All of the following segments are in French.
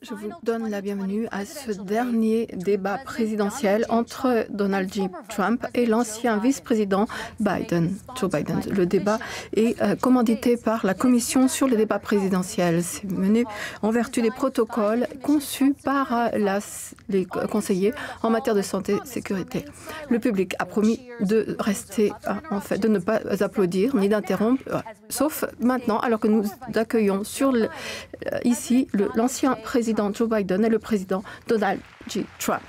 Je vous donne la bienvenue à ce dernier débat présidentiel entre Donald J. Trump et l'ancien vice-président Joe Biden. Le débat est commandité par la Commission sur les débats présidentiels. C'est mené en vertu des protocoles conçus par les conseillers en matière de santé et sécurité. Le public a promis de rester, de ne pas applaudir ni d'interrompre, sauf maintenant, alors que nous accueillons ici l'ancien président Joe Biden et le président Donald J. Trump.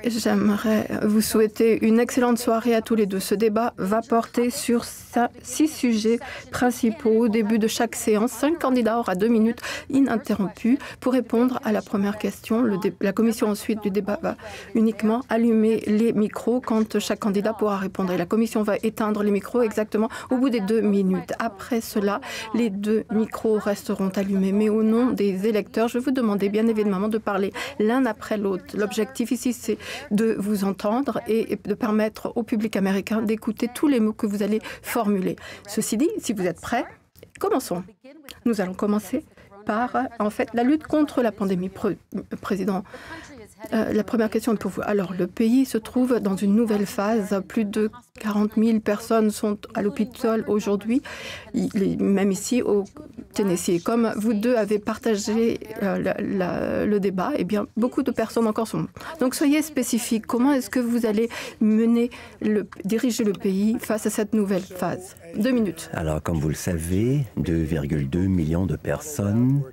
J'aimerais vous souhaiter une excellente soirée à tous les deux. Ce débat va porter sur 6 sujets principaux. Au début de chaque séance, 5 candidats auront 2 minutes ininterrompues pour répondre à la première question. La commission ensuite du débat va uniquement allumer les micros quand chaque candidat pourra répondre. Et la commission va éteindre les micros exactement au bout des 2 minutes. Après cela, les 2 micros resteront allumés. Mais au nom des électeurs, je vais vous demander bien évidemment de parler l'un après l'autre. L'objectif ici, c'est de vous entendre et de permettre au public américain d'écouter tous les mots que vous allez formuler. Ceci dit, si vous êtes prêts, commençons. Nous allons commencer par, la lutte contre la pandémie. Président, la première question est pour vous. Alors, le pays se trouve dans une nouvelle phase. Plus de 40 000 personnes sont à l'hôpital aujourd'hui, même ici au Tennessee. Comme vous deux avez partagé le débat, eh bien, beaucoup de personnes encore sont. Donc, soyez spécifiques. Comment est-ce que vous allez diriger le pays face à cette nouvelle phase? 2 minutes. Alors, comme vous le savez, 2,2 millions de personnes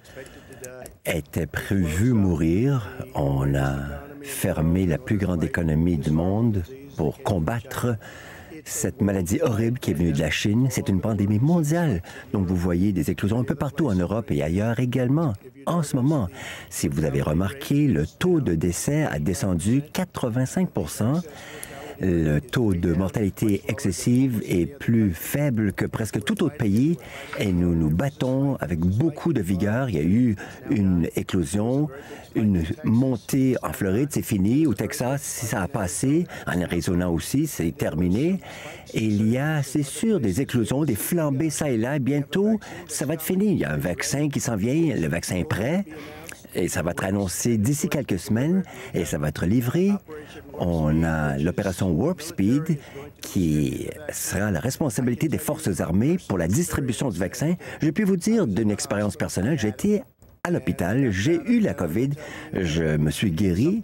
étaient prévues mourir. On a fermé la plus grande économie du monde pour combattre cette maladie horrible qui est venue de la Chine. C'est une pandémie mondiale. Donc, vous voyez des éclosions un peu partout en Europe et ailleurs également. En ce moment, si vous avez remarqué, le taux de décès a descendu 85 %. Le taux de mortalité excessive est plus faible que presque tout autre pays et nous nous battons avec beaucoup de vigueur. Il y a eu une éclosion, une montée en Floride, c'est fini. Au Texas, ça a passé. En Arizona aussi, c'est terminé. Et il y a, c'est sûr, des éclosions, des flambées ça et là. Bientôt, ça va être fini. Il y a un vaccin qui s'en vient, le vaccin est prêt. Et ça va être annoncé d'ici quelques semaines et ça va être livré. On a l'opération Warp Speed qui sera la responsabilité des forces armées pour la distribution du vaccin. Je peux vous dire d'une expérience personnelle, j'ai été à l'hôpital, j'ai eu la COVID, je me suis guéri,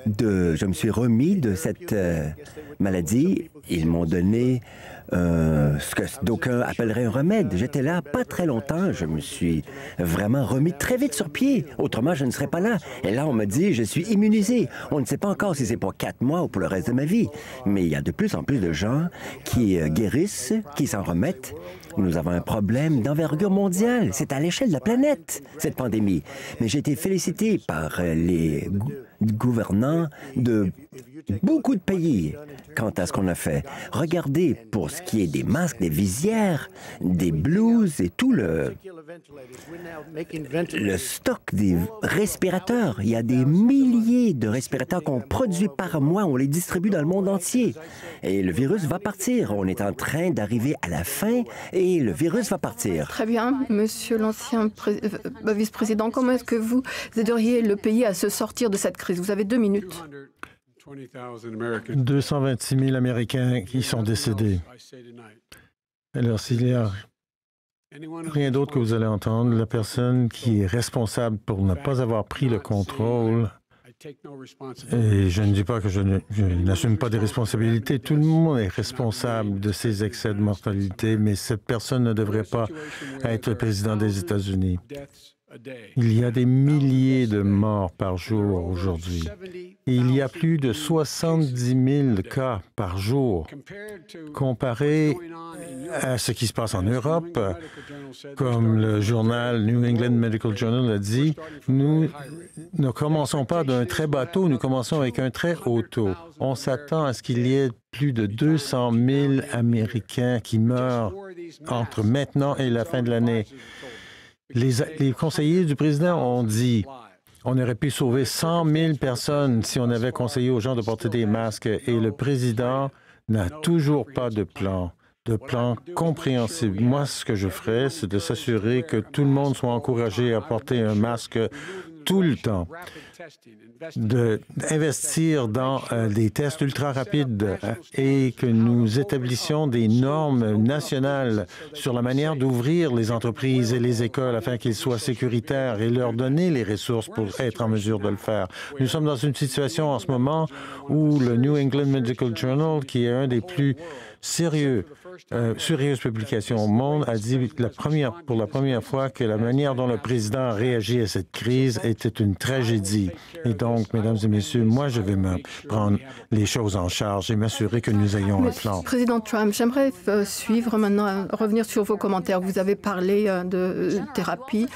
je me suis remis de cette maladie. Ils m'ont donné ce que d'aucuns appelleraient un remède. J'étais là pas très longtemps. Je me suis vraiment remis très vite sur pied. Autrement, je ne serais pas là. Et là, on me dit, je suis immunisé. On ne sait pas encore si c'est pour 4 mois ou pour le reste de ma vie. Mais il y a de plus en plus de gens qui guérissent, qui s'en remettent. Nous avons un problème d'envergure mondiale. C'est à l'échelle de la planète, cette pandémie. Mais j'ai été félicité par les gouvernants de beaucoup de pays quant à ce qu'on a fait. Regardez, pour ce qui est des masques, des visières, des blouses et tout le stock des respirateurs. Il y a des milliers de respirateurs qu'on produit par mois. On les distribue dans le monde entier. Et le virus va partir. On est en train d'arriver à la fin et le virus va partir. Très bien. Monsieur l'ancien vice-président, comment est-ce que vous aideriez le pays à se sortir de cette crise? Vous avez 2 minutes. 226 000 Américains qui sont décédés. Alors, s'il n'y a rien d'autre que vous allez entendre, la personne qui est responsable pour ne pas avoir pris le contrôle, et je ne dis pas que je n'assume pas des responsabilités, tout le monde est responsable de ces excès de mortalité, mais cette personne ne devrait pas être le président des États-Unis. Il y a des milliers de morts par jour aujourd'hui. Et il y a plus de 70 000 cas par jour. Comparé à ce qui se passe en Europe, comme le journal New England Medical Journal a dit, nous ne commençons pas d'un très bas taux, nous commençons avec un très haut taux. On s'attend à ce qu'il y ait plus de 200 000 Américains qui meurent entre maintenant et la fin de l'année. Les conseillers du président ont dit on aurait pu sauver 100 000 personnes si on avait conseillé aux gens de porter des masques et le président n'a toujours pas de plan compréhensible. Moi, ce que je ferais, c'est de s'assurer que tout le monde soit encouragé à porter un masque tout le temps, d'investir dans des tests ultra rapides et que nous établissions des normes nationales sur la manière d'ouvrir les entreprises et les écoles afin qu'ils soient sécuritaires et leur donner les ressources pour être en mesure de le faire. Nous sommes dans une situation en ce moment où le New England Medical Journal, qui est un des plus sérieuses publications au monde, a dit pour la première fois que la manière dont le président a réagi à cette crise était une tragédie. Et donc, mesdames et messieurs, moi, je vais me prendre les choses en charge et m'assurer que nous ayons un plan. Président Trump, j'aimerais suivre maintenant, revenir sur vos commentaires. Vous avez parlé de thérapie.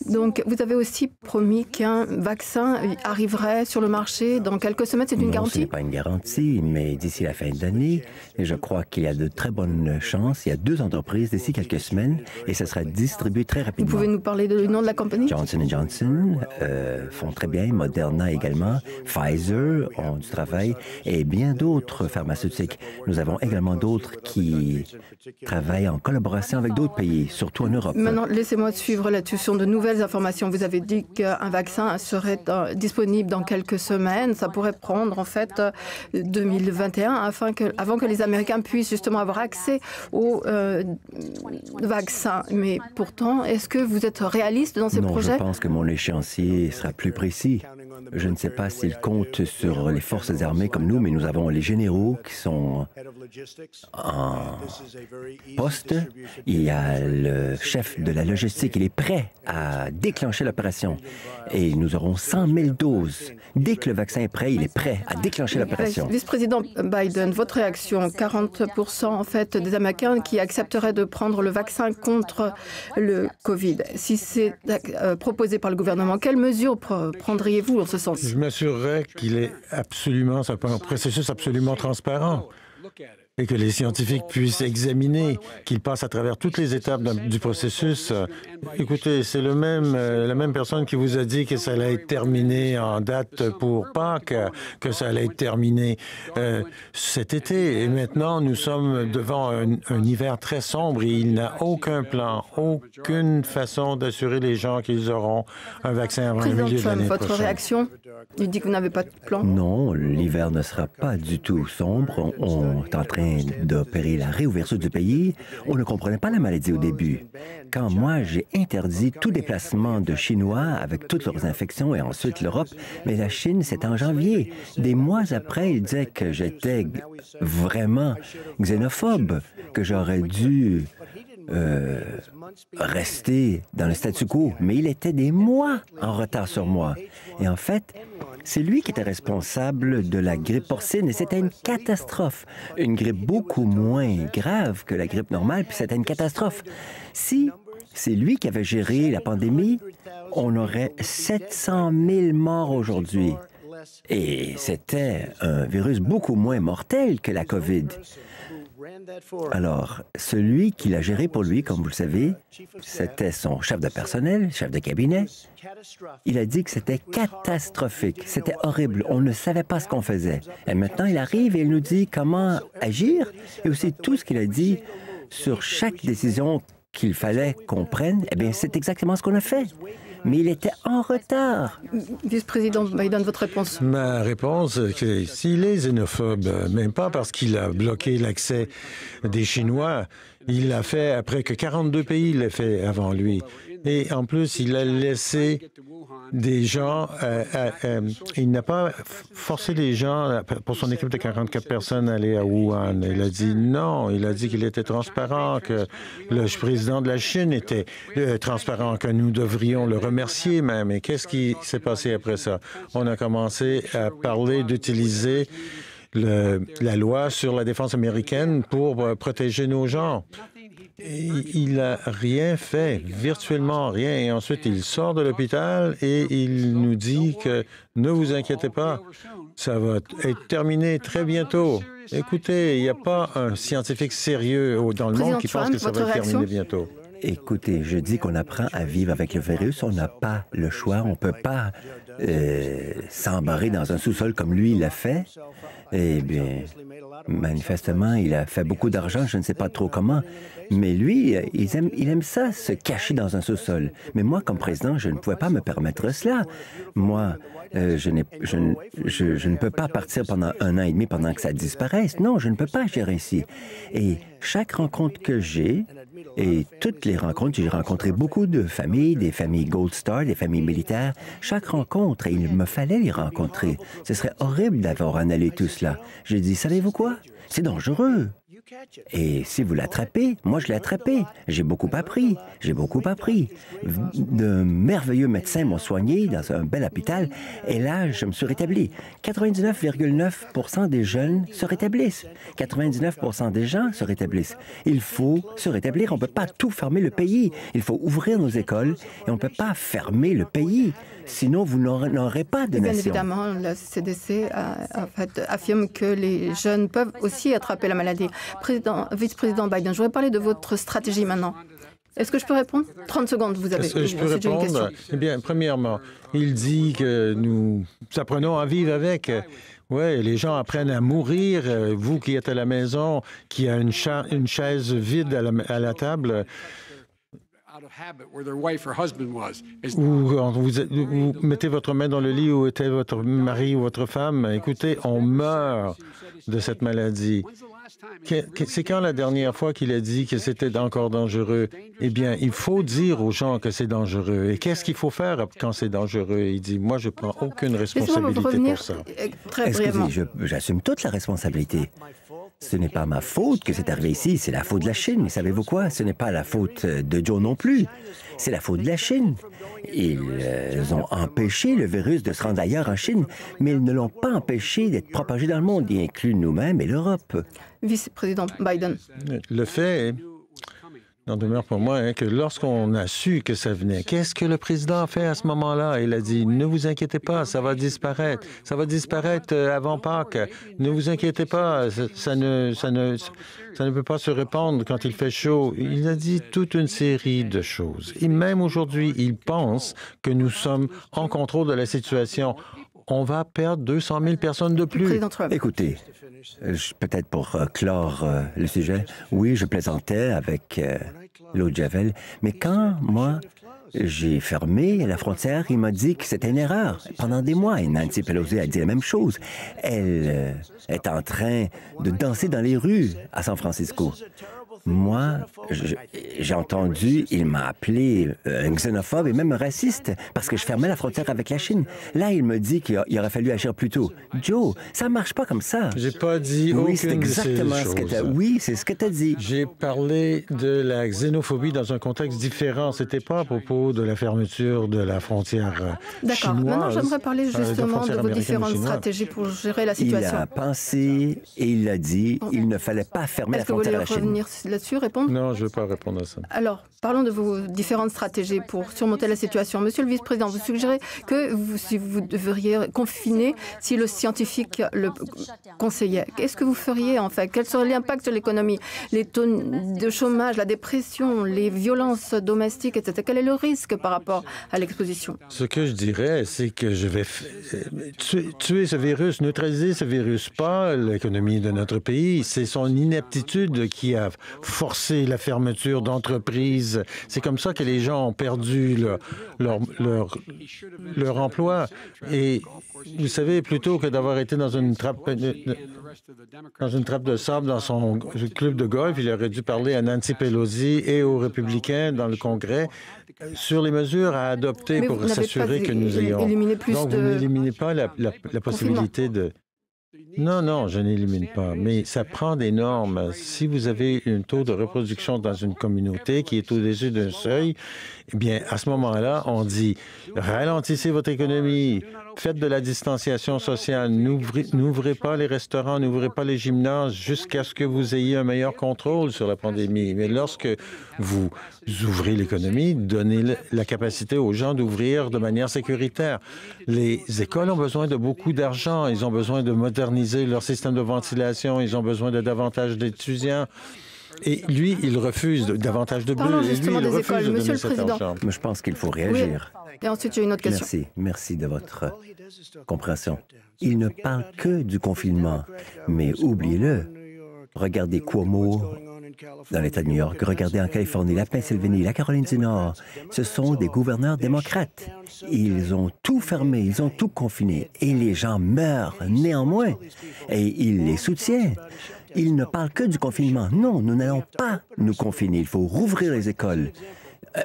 Donc, vous avez aussi promis qu'un vaccin arriverait sur le marché dans quelques semaines. C'est une garantie? Ce n'est pas une garantie, mais d'ici la fin de l'année, je crois qu'il y a de très bonnes chances. Il y a 2 entreprises d'ici quelques semaines et ça sera distribué très rapidement. Vous pouvez nous parler du nom de la compagnie? Johnson & Johnson font très bien, Moderna également, Pfizer ont du travail et bien d'autres pharmaceutiques. Nous avons également d'autres qui travaillent en collaboration avec d'autres pays, surtout en Europe. Maintenant, laissez-moi suivre là-dessus sur de nouvelles informations. Vous avez dit qu'un vaccin serait disponible dans quelques semaines. Ça pourrait prendre en fait 2021 avant que les Américains puissent justement avoir accès au vaccin. Mais pourtant, est-ce que vous êtes réaliste dans ces projets? Non, je pense que mon échéancier sera plus précis. Je ne sais pas s'ils comptent sur les forces armées comme nous, mais nous avons les généraux qui sont en poste. Il y a le chef de la logistique, il est prêt à déclencher l'opération. Et nous aurons 100 000 doses. Dès que le vaccin est prêt, il est prêt à déclencher l'opération. Vice-président Biden, votre réaction, 40% en fait des Américains qui accepteraient de prendre le vaccin contre le COVID. Si c'est proposé par le gouvernement, quelles mesures prendriez-vous en ce sens? Je m'assurerais qu'il est absolument, c'est un processus absolument transparent et que les scientifiques puissent examiner, qu'ils passent à travers toutes les étapes du processus. Écoutez, c'est la même personne qui vous a dit que ça allait être terminé en date pour Pâques, que ça allait être terminé cet été. Et maintenant, nous sommes devant un hiver très sombre et il n'a aucun plan, aucune façon d'assurer les gens qu'ils auront un vaccin avant le milieu de l'année prochaine. Votre réaction? Il dit que vous n'avez pas de plan? Non, l'hiver ne sera pas du tout sombre. On est en train d'opérer la réouverture du pays. On ne comprenait pas la maladie au début. Quand moi, j'ai interdit tout déplacement de Chinois avec toutes leurs infections et ensuite l'Europe, mais la Chine, c'était en janvier. Des mois après, ils disaient que j'étais vraiment xénophobe, que j'aurais dû rester dans le statu quo, mais il était des mois en retard sur moi. Et en fait, c'est lui qui était responsable de la grippe porcine et c'était une catastrophe. Une grippe beaucoup moins grave que la grippe normale, puis c'était une catastrophe. Si c'est lui qui avait géré la pandémie, on aurait 700 000 morts aujourd'hui. Et c'était un virus beaucoup moins mortel que la COVID. Alors, celui qui l'a géré pour lui, comme vous le savez, c'était son chef de personnel, chef de cabinet. Il a dit que c'était catastrophique, c'était horrible, on ne savait pas ce qu'on faisait. Et maintenant, il arrive et il nous dit comment agir et aussi tout ce qu'il a dit sur chaque décision qu'il fallait qu'on prenne. Eh bien, c'est exactement ce qu'on a fait. Mais il était en retard. Vice-président Biden, votre réponse? Ma réponse, c'est s'il est xénophobe, même pas parce qu'il a bloqué l'accès des Chinois, il l'a fait après que 42 pays l'aient fait avant lui. Et en plus, il a laissé des gens, il n'a pas forcé les gens, pour son équipe de 44 personnes, à aller à Wuhan. Il a dit non, il a dit qu'il était transparent, que le président de la Chine était transparent, que nous devrions le remercier même. Et qu'est-ce qui s'est passé après ça? On a commencé à parler d'utiliser la loi sur la défense américaine pour protéger nos gens. Il n'a rien fait, virtuellement rien. Et ensuite, il sort de l'hôpital et il nous dit que ne vous inquiétez pas, ça va être terminé très bientôt. Écoutez, il n'y a pas un scientifique sérieux dans le monde qui pense que ça va être terminé bientôt. Écoutez, je dis qu'on apprend à vivre avec le virus. On n'a pas le choix. On ne peut pas s'embarrer dans un sous-sol comme lui l'a fait. Eh bien, manifestement, il a fait beaucoup d'argent, je ne sais pas trop comment. Mais lui, il aime ça, se cacher dans un sous-sol. Mais moi, comme président, je ne pouvais pas me permettre cela. Moi, je ne peux pas partir pendant 1 an et demi pendant que ça disparaisse. Non, je ne peux pas gérer ici. Et chaque rencontre que j'ai, et toutes les rencontres, j'ai rencontré beaucoup de familles, des familles Gold Star, des familles militaires. Chaque rencontre, et il me fallait les rencontrer. Ce serait horrible d'avoir annulé tout cela. J'ai dit, savez-vous quoi? C'est dangereux. Et si vous l'attrapez, moi je l'ai attrapé. J'ai beaucoup appris. J'ai beaucoup appris. De merveilleux médecins m'ont soigné dans un bel hôpital. Et là, je me suis rétabli. 99,9 % des jeunes se rétablissent. 99 % des gens se rétablissent. Il faut se rétablir. On ne peut pas tout fermer le pays. Il faut ouvrir nos écoles et on ne peut pas fermer le pays. Sinon, vous n'aurez pas de nation. Bien évidemment, le CDC affirme que les jeunes peuvent aussi attraper la maladie. Vice-président Biden, je voudrais parler de votre stratégie maintenant. Est-ce que je peux répondre? 30 secondes, vous avez. Est-ce que je peux répondre? Eh bien, premièrement, il dit que nous apprenons à vivre avec. Oui, les gens apprennent à mourir. Vous qui êtes à la maison, qui a une chaise vide à la table, ou vous mettez votre main dans le lit où était votre mari ou votre femme, écoutez, on meurt de cette maladie. C'est quand la dernière fois qu'il a dit que c'était encore dangereux? Eh bien, il faut dire aux gens que c'est dangereux. Et qu'est-ce qu'il faut faire quand c'est dangereux? Il dit, moi, je ne prends aucune responsabilité pour ça. Très brièvement. J'assume toute la responsabilité. Ce n'est pas ma faute que c'est arrivé ici, c'est la faute de la Chine. Mais savez-vous quoi? Ce n'est pas la faute de Joe non plus. C'est la faute de la Chine. Ils ont empêché le virus de se rendre ailleurs en Chine, mais ils ne l'ont pas empêché d'être propagé dans le monde, y inclut nous-mêmes et l'Europe. Vice-président Biden. Le fait n'en demeure pour moi que lorsqu'on a su que ça venait, qu'est-ce que le président a fait à ce moment-là? Il a dit, ne vous inquiétez pas, ça va disparaître. Ça va disparaître avant Pâques. Ne vous inquiétez pas, ça ne peut pas se répandre quand il fait chaud. Il a dit toute une série de choses. Et même aujourd'hui, il pense que nous sommes en contrôle de la situation. On va perdre 200 000 personnes de plus. Écoutez, peut-être pour clore le sujet, oui, je plaisantais avec l'eau de Javel, mais quand, moi, j'ai fermé la frontière, il m'a dit que c'était une erreur. Pendant des mois, et Nancy Pelosi a dit la même chose. Elle est en train de danser dans les rues à San Francisco. Moi, j'ai entendu, il m'a appelé un xénophobe et même un raciste parce que je fermais la frontière avec la Chine. Là, il me dit qu'il aurait fallu agir plus tôt. Joe, ça marche pas comme ça. J'ai pas dit oui, aucune c'est exactement de ces ce que choses. Oui, c'est ce que tu as dit. J'ai parlé de la xénophobie dans un contexte différent. C'était pas à propos de la fermeture de la frontière chinoise. D'accord. Maintenant, j'aimerais parler justement de vos différentes stratégies pour gérer la situation. Il a pensé et il a dit il ne fallait pas fermer la frontière à la Chine. Est-ce que vous voulez revenir là-dessus, répondre? Non, je ne veux pas répondre à ça. Alors, parlons de vos différentes stratégies pour surmonter la situation. Monsieur le vice-président, vous suggérez que vous devriez confiner si le scientifique le conseillait. Qu'est-ce que vous feriez, en fait? Quel serait l'impact sur l'économie? Les taux de chômage, la dépression, les violences domestiques, etc. Quel est le risque par rapport à l'exposition? Ce que je dirais, c'est que je vais tuer ce virus, neutraliser ce virus, pas l'économie de notre pays. C'est son inaptitude qui a forcé la fermeture d'entreprises. C'est comme ça que les gens ont perdu leur emploi. Et vous savez, plutôt que d'avoir été dans une trappe dans une trappe de sable dans son club de golf. Il aurait dû parler à Nancy Pelosi et aux républicains dans le Congrès sur les mesures à adopter pour s'assurer que nous ayons... Donc, vous n'éliminez pas la possibilité de... Non, non, je n'élimine pas, mais ça prend des normes. Si vous avez un taux de reproduction dans une communauté qui est au-dessus d'un seuil, eh bien, à ce moment-là, on dit ralentissez votre économie, faites de la distanciation sociale, n'ouvrez pas les restaurants, n'ouvrez pas les gymnases jusqu'à ce que vous ayez un meilleur contrôle sur la pandémie. Mais lorsque vous ouvrez l'économie, donnez la capacité aux gens d'ouvrir de manière sécuritaire. Les écoles ont besoin de beaucoup d'argent, ils ont besoin de moderniser leur système de ventilation, ils ont besoin de davantage d'étudiants. Et lui, il refuse davantage de bulles. Et lui, il refuse de donner cet argent. Mais je pense qu'il faut réagir. Oui. Et ensuite, j'ai une autre question. Merci de votre compréhension. Il ne parle que du confinement, mais oubliez-le. Regardez Cuomo dans l'État de New York, regardez en Californie, la Pennsylvanie, la Caroline du Nord. Ce sont des gouverneurs démocrates. Ils ont tout fermé, ils ont tout confiné. Et les gens meurent néanmoins. Et il les soutient. Il ne parle que du confinement. Non, nous n'allons pas nous confiner. Il faut rouvrir les écoles.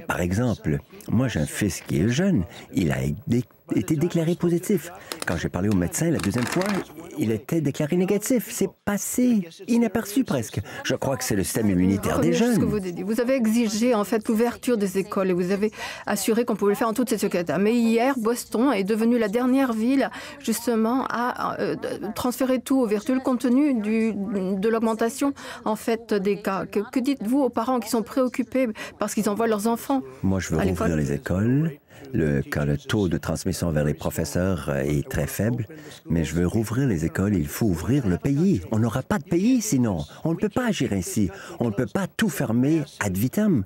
Par exemple, moi, j'ai un fils qui est jeune. Il a été déclaré positif. Quand j'ai parlé au médecin la deuxième fois, il était déclaré négatif. C'est passé inaperçu presque. Je crois que c'est le système immunitaire des jeunes. Vous avez exigé, en fait, l'ouverture des écoles et vous avez assuré qu'on pouvait le faire en toute sécurité. Mais hier, Boston est devenue la dernière ville, justement, à transférer tout au virtuel compte tenu de l'augmentation, en fait, des cas. Que dites-vous aux parents qui sont préoccupés parce qu'ils envoient leurs enfants? Moi, je veux rouvrir les écoles. Quand le taux de transmission vers les professeurs est très faible, mais je veux rouvrir les écoles, il faut ouvrir le pays. On n'aura pas de pays sinon. On ne peut pas agir ainsi. On ne peut pas tout fermer ad vitam.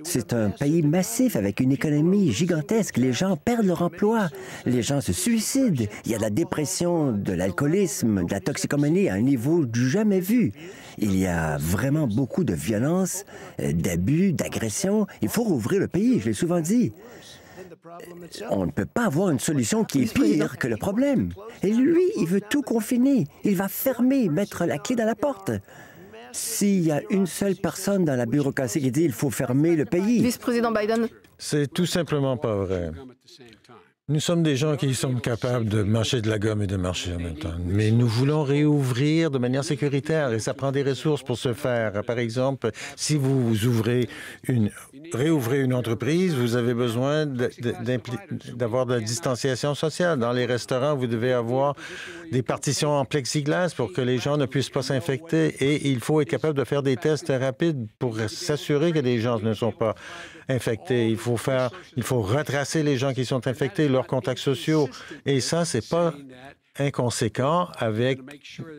C'est un pays massif avec une économie gigantesque. Les gens perdent leur emploi. Les gens se suicident. Il y a de la dépression, de l'alcoolisme, de la toxicomanie à un niveau jamais vu. Il y a vraiment beaucoup de violence, d'abus, d'agression. Il faut rouvrir le pays, je l'ai souvent dit. On ne peut pas avoir une solution qui est pire que le problème. Et lui, il veut tout confiner. Il va fermer, mettre la clé dans la porte. S'il y a une seule personne dans la bureaucratie qui dit qu'il faut fermer le pays... Vice-président Biden. C'est tout simplement pas vrai. Nous sommes des gens qui sont capables de mâcher de la gomme et de marcher en même temps. Mais nous voulons réouvrir de manière sécuritaire et ça prend des ressources pour ce faire. Par exemple, si vous réouvrez une entreprise, vous avez besoin d'avoir de la distanciation sociale. Dans les restaurants, vous devez avoir des partitions en plexiglas pour que les gens ne puissent pas s'infecter et il faut être capable de faire des tests rapides pour s'assurer que les gens ne sont pas infectés. Il faut retracer les gens qui sont infectés, leurs contacts sociaux. Et ça, c'est pas inconséquent avec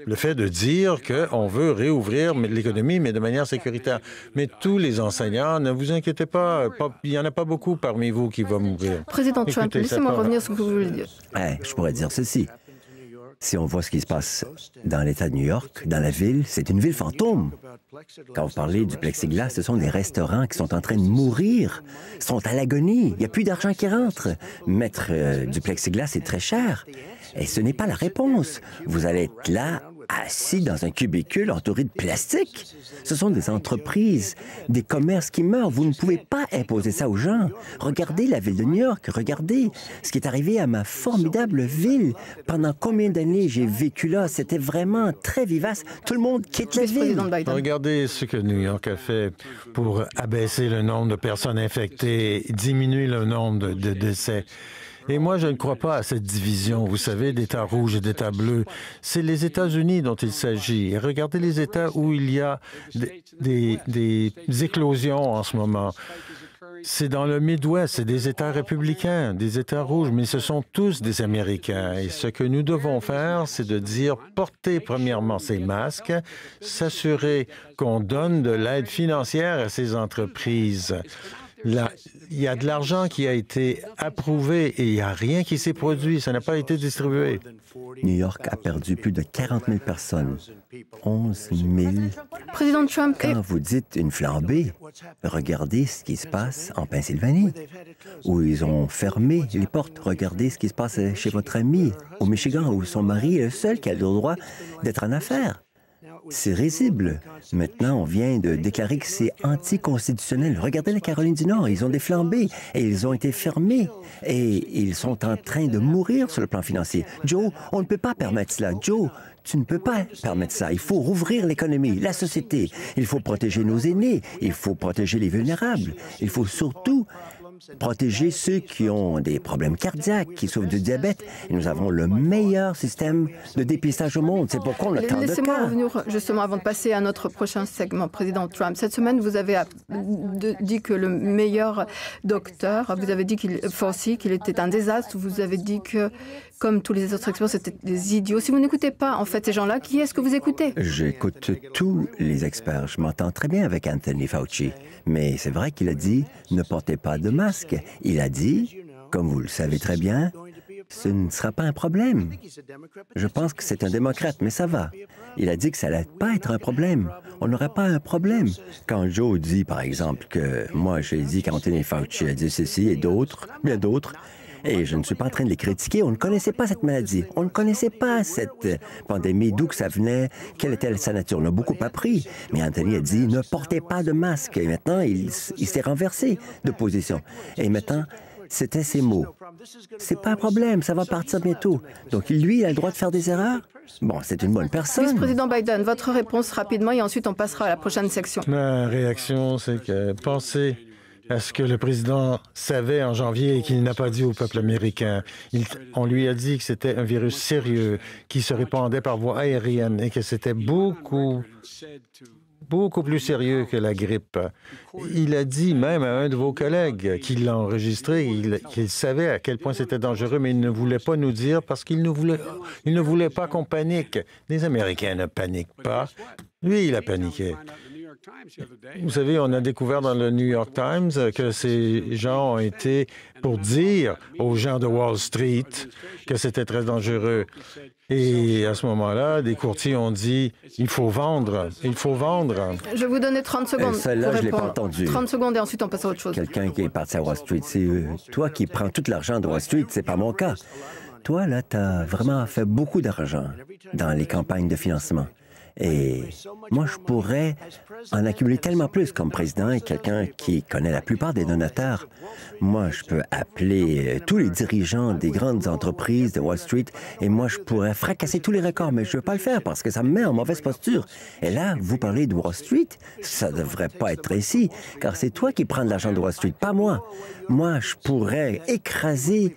le fait de dire qu'on veut réouvrir l'économie, mais de manière sécuritaire. Mais tous les enseignants, ne vous inquiétez pas, il n'y en a pas beaucoup parmi vous qui vont mourir. Président Trump, laissez-moi revenir sur ce que vous voulez dire. Je pourrais dire ceci. Si on voit ce qui se passe dans l'État de New York, dans la ville, c'est une ville fantôme. Quand vous parlez du plexiglas, ce sont des restaurants qui sont en train de mourir, sont à l'agonie. Il n'y a plus d'argent qui rentre. Mettre du plexiglas, c'est très cher. Et ce n'est pas la réponse. Vous allez être là, assis dans un cubicule entouré de plastique. Ce sont des entreprises, des commerces qui meurent. Vous ne pouvez pas imposer ça aux gens. Regardez la ville de New York. Regardez ce qui est arrivé à ma formidable ville. Pendant combien d'années j'ai vécu là? C'était vraiment très vivace. Tout le monde quitte la ville. Regardez ce que New York a fait pour abaisser le nombre de personnes infectées, diminuer le nombre de décès. Et moi, je ne crois pas à cette division, vous savez, d'États rouges et d'États bleus. C'est les États-Unis dont il s'agit. Et regardez les États où il y a des éclosions en ce moment. C'est dans le Midwest, c'est des États républicains, des États rouges, mais ce sont tous des Américains. Et ce que nous devons faire, c'est de dire, porter premièrement ces masques, s'assurer qu'on donne de l'aide financière à ces entreprises. Il y a de l'argent qui a été approuvé et il n'y a rien qui s'est produit. Ça n'a pas été distribué. New York a perdu plus de 40 000 personnes. 11 000. Président Trump, Quand vous dites une flambée, regardez ce qui se passe en Pennsylvanie, où ils ont fermé les portes. Regardez ce qui se passe chez votre ami au Michigan, où son mari est le seul qui a le droit d'être en affaires. C'est risible. Maintenant, on vient de déclarer que c'est anticonstitutionnel. Regardez la Caroline du Nord, ils ont des flambées et ils ont été fermés et ils sont en train de mourir sur le plan financier. Joe, on ne peut pas permettre cela. Joe, tu ne peux pas permettre ça. Il faut rouvrir l'économie, la société. Il faut protéger nos aînés. Il faut protéger les vulnérables. Il faut surtout protéger ceux qui ont des problèmes cardiaques, qui souffrent du diabète. Et nous avons le meilleur système de dépistage au monde. C'est pourquoi on a tant de laissez-moi cas. revenir justement avant de passer à notre prochain segment, Président Trump. Cette semaine, vous avez dit que le meilleur docteur, vous avez dit Fauci, qu'il était un désastre. Vous avez dit que, comme tous les autres experts, c'était des idiots. Si vous n'écoutez pas, en fait, ces gens-là, qui est-ce que vous écoutez? J'écoute tous les experts. Je m'entends très bien avec Anthony Fauci. Mais c'est vrai qu'il a dit « ne portez pas de masque ». Il a dit, comme vous le savez très bien, ce ne sera pas un problème. Je pense que c'est un démocrate, mais ça va. Il a dit que ça n'allait pas être un problème. On n'aurait pas un problème. Quand Joe dit, par exemple, que moi, j'ai dit qu'Anthony Fauci a dit ceci et d'autres, bien d'autres, et je ne suis pas en train de les critiquer. On ne connaissait pas cette maladie. On ne connaissait pas cette pandémie, d'où que ça venait, quelle était sa nature. On a beaucoup appris. Mais Anthony a dit, ne portez pas de masque. Et maintenant, il s'est renversé de position. Et maintenant, c'était ses mots. C'est pas un problème, ça va partir bientôt. Donc, lui, il a le droit de faire des erreurs? Bon, c'est une bonne personne. Vice-président Biden, votre réponse rapidement et ensuite on passera à la prochaine section. Ma réaction, c'est que pensez à ce que le président savait en janvier et qu'il n'a pas dit au peuple américain. On lui a dit que c'était un virus sérieux qui se répandait par voie aérienne et que c'était beaucoup plus sérieux que la grippe. Il a dit même à un de vos collègues qui l'a enregistré qu'il savait à quel point c'était dangereux, mais il ne voulait pas nous dire parce qu'il ne voulait pas qu'on panique. Les Américains ne paniquent pas. Lui, il a paniqué. Vous savez, on a découvert dans le New York Times que ces gens ont été pour dire aux gens de Wall Street que c'était très dangereux. Et à ce moment-là, des courtiers ont dit « il faut vendre, il faut vendre ». Je vais vous donner 30 secondes Celle-là, je ne l'ai pas entendue. 30 secondes et ensuite on passe à autre chose. Quelqu'un qui est parti à Wall Street, c'est toi qui prends tout l'argent de Wall Street, c'est pas mon cas. Toi, là, tu as vraiment fait beaucoup d'argent dans les campagnes de financement. Et moi, je pourrais en accumuler tellement plus comme président et quelqu'un qui connaît la plupart des donateurs. Moi, je peux appeler tous les dirigeants des grandes entreprises de Wall Street et moi, je pourrais fracasser tous les records, mais je ne veux pas le faire parce que ça me met en mauvaise posture. Et là, vous parlez de Wall Street, ça ne devrait pas être ici, car c'est toi qui prends de l'argent de Wall Street, pas moi. Moi, je pourrais écraser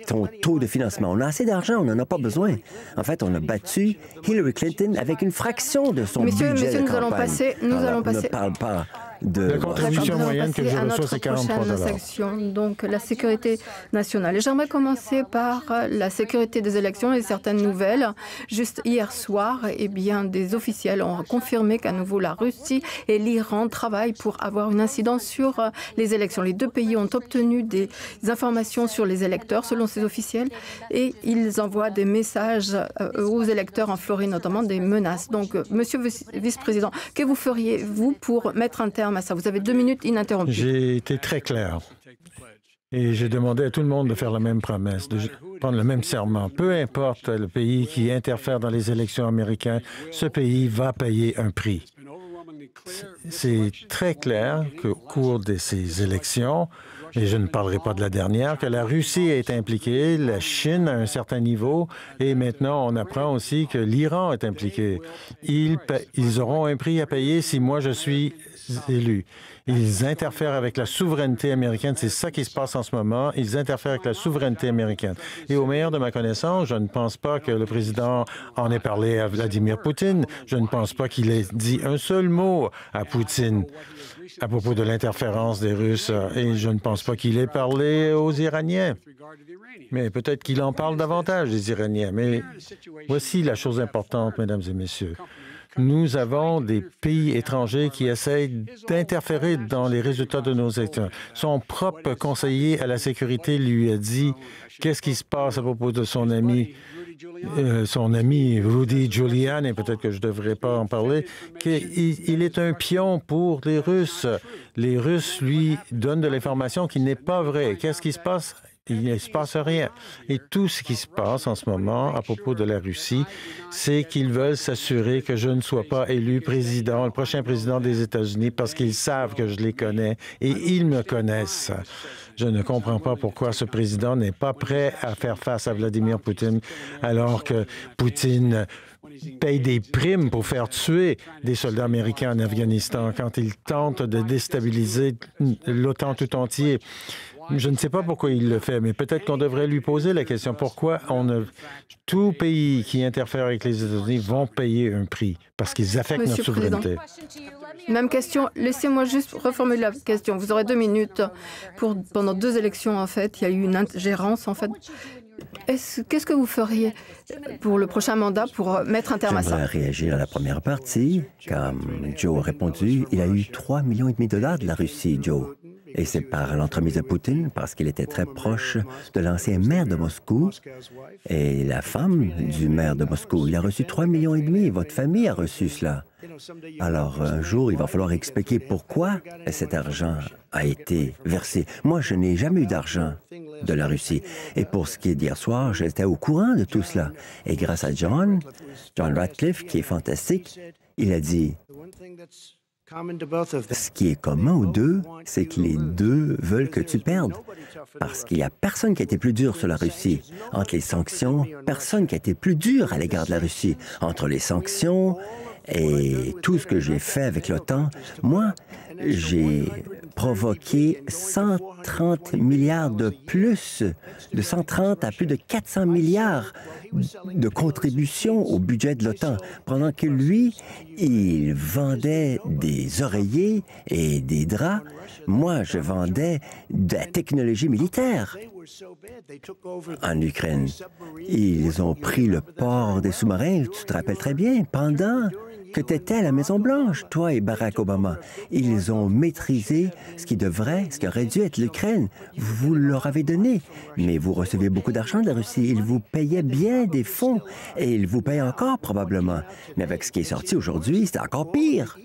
ton taux de financement. On a assez d'argent, on n'en a pas besoin. En fait, on a battu Hillary Clinton avec une fraction de son budget de campagne. Nous allons passer. Ne parle pas de... La contribution moyenne que je reçois, c'est 43 $. Section, donc la sécurité nationale. Et j'aimerais commencer par la sécurité des élections et certaines nouvelles. Juste hier soir, eh bien, des officiels ont confirmé qu'à nouveau la Russie et l'Iran travaillent pour avoir une incidence sur les élections. Les deux pays ont obtenu des informations sur les électeurs, selon ces officiels, et ils envoient des messages aux électeurs en Floride, notamment des menaces. Donc, Monsieur le Vice-président, que vous feriez-vous pour mettre un terme à ça? Vous avez 2 minutes ininterrompues. J'ai été très clair. Et j'ai demandé à tout le monde de faire la même promesse, de prendre le même serment. Peu importe le pays qui interfère dans les élections américaines, ce pays va payer un prix. C'est très clair qu'au cours de ces élections, et je ne parlerai pas de la dernière, que la Russie est impliquée, la Chine à un certain niveau, et maintenant on apprend aussi que l'Iran est impliqué. Ils auront un prix à payer si moi je suis élu. Ils interfèrent avec la souveraineté américaine. C'est ça qui se passe en ce moment. Ils interfèrent avec la souveraineté américaine. Et au meilleur de ma connaissance, je ne pense pas que le président en ait parlé à Vladimir Poutine. Je ne pense pas qu'il ait dit un seul mot à Poutine à propos de l'interférence des Russes. Et je ne pense pas qu'il ait parlé aux Iraniens. Mais peut-être qu'il en parle davantage des Iraniens. Mais voici la chose importante, mesdames et messieurs. Nous avons des pays étrangers qui essayent d'interférer dans les résultats de nos élections. Son propre conseiller à la sécurité lui a dit qu'est-ce qui se passe à propos de son ami Rudy Giuliani, peut-être que je ne devrais pas en parler, qu'il est un pion pour les Russes. Les Russes lui donnent de l'information qui n'est pas vraie. Qu'est-ce qui se passe? Il ne se passe rien. Et tout ce qui se passe en ce moment à propos de la Russie, c'est qu'ils veulent s'assurer que je ne sois pas élu président, le prochain président des États-Unis, parce qu'ils savent que je les connais et ils me connaissent. Je ne comprends pas pourquoi ce président n'est pas prêt à faire face à Vladimir Poutine, alors que Poutine paye des primes pour faire tuer des soldats américains en Afghanistan quand il tente de déstabiliser l'OTAN tout entier. Je ne sais pas pourquoi il le fait, mais peut-être qu'on devrait lui poser la question pourquoi tout pays qui interfère avec les États-Unis vont payer un prix parce qu'ils affectent notre souveraineté. Même question. Laissez-moi juste reformuler la question. Vous aurez 2 minutes pendant 2 élections, en fait. Il y a eu une ingérence, en fait. Qu'est-ce que vous feriez pour le prochain mandat pour mettre un terme à ça? J'aimerais réagir à la première partie. Comme Joe a répondu, il a eu 3,5 millions de dollars de la Russie, Joe. Et c'est par l'entremise de Poutine, parce qu'il était très proche de l'ancien maire de Moscou et la femme du maire de Moscou. Il a reçu 3,5 millions. Votre famille a reçu cela. Alors, un jour, il va falloir expliquer pourquoi cet argent a été versé. Moi, je n'ai jamais eu d'argent de la Russie. Et pour ce qui est d'hier soir, j'étais au courant de tout cela. Et grâce à John Ratcliffe, qui est fantastique, il a dit... Ce qui est commun aux deux, c'est que les deux veulent que tu perdes. Parce qu'il n'y a personne qui a été plus dur sur la Russie. Entre les sanctions, personne qui a été plus dur à l'égard de la Russie. Entre les sanctions et tout ce que j'ai fait avec l'OTAN, moi, j'ai provoqué 130 milliards de plus, de 130 à plus de 400 milliards de contributions au budget de l'OTAN, pendant que lui, il vendait des oreillers et des draps. Moi, je vendais de la technologie militaire en Ukraine. Ils ont pris le port des sous-marins, tu te rappelles très bien, pendant que tu étais à la Maison-Blanche, toi et Barack Obama. Ils ont maîtrisé ce qui aurait dû être l'Ukraine. Vous leur avez donné, mais vous recevez beaucoup d'argent de la Russie. Ils vous payaient bien des fonds et ils vous payent encore probablement. Mais avec ce qui est sorti aujourd'hui, c'est encore pire.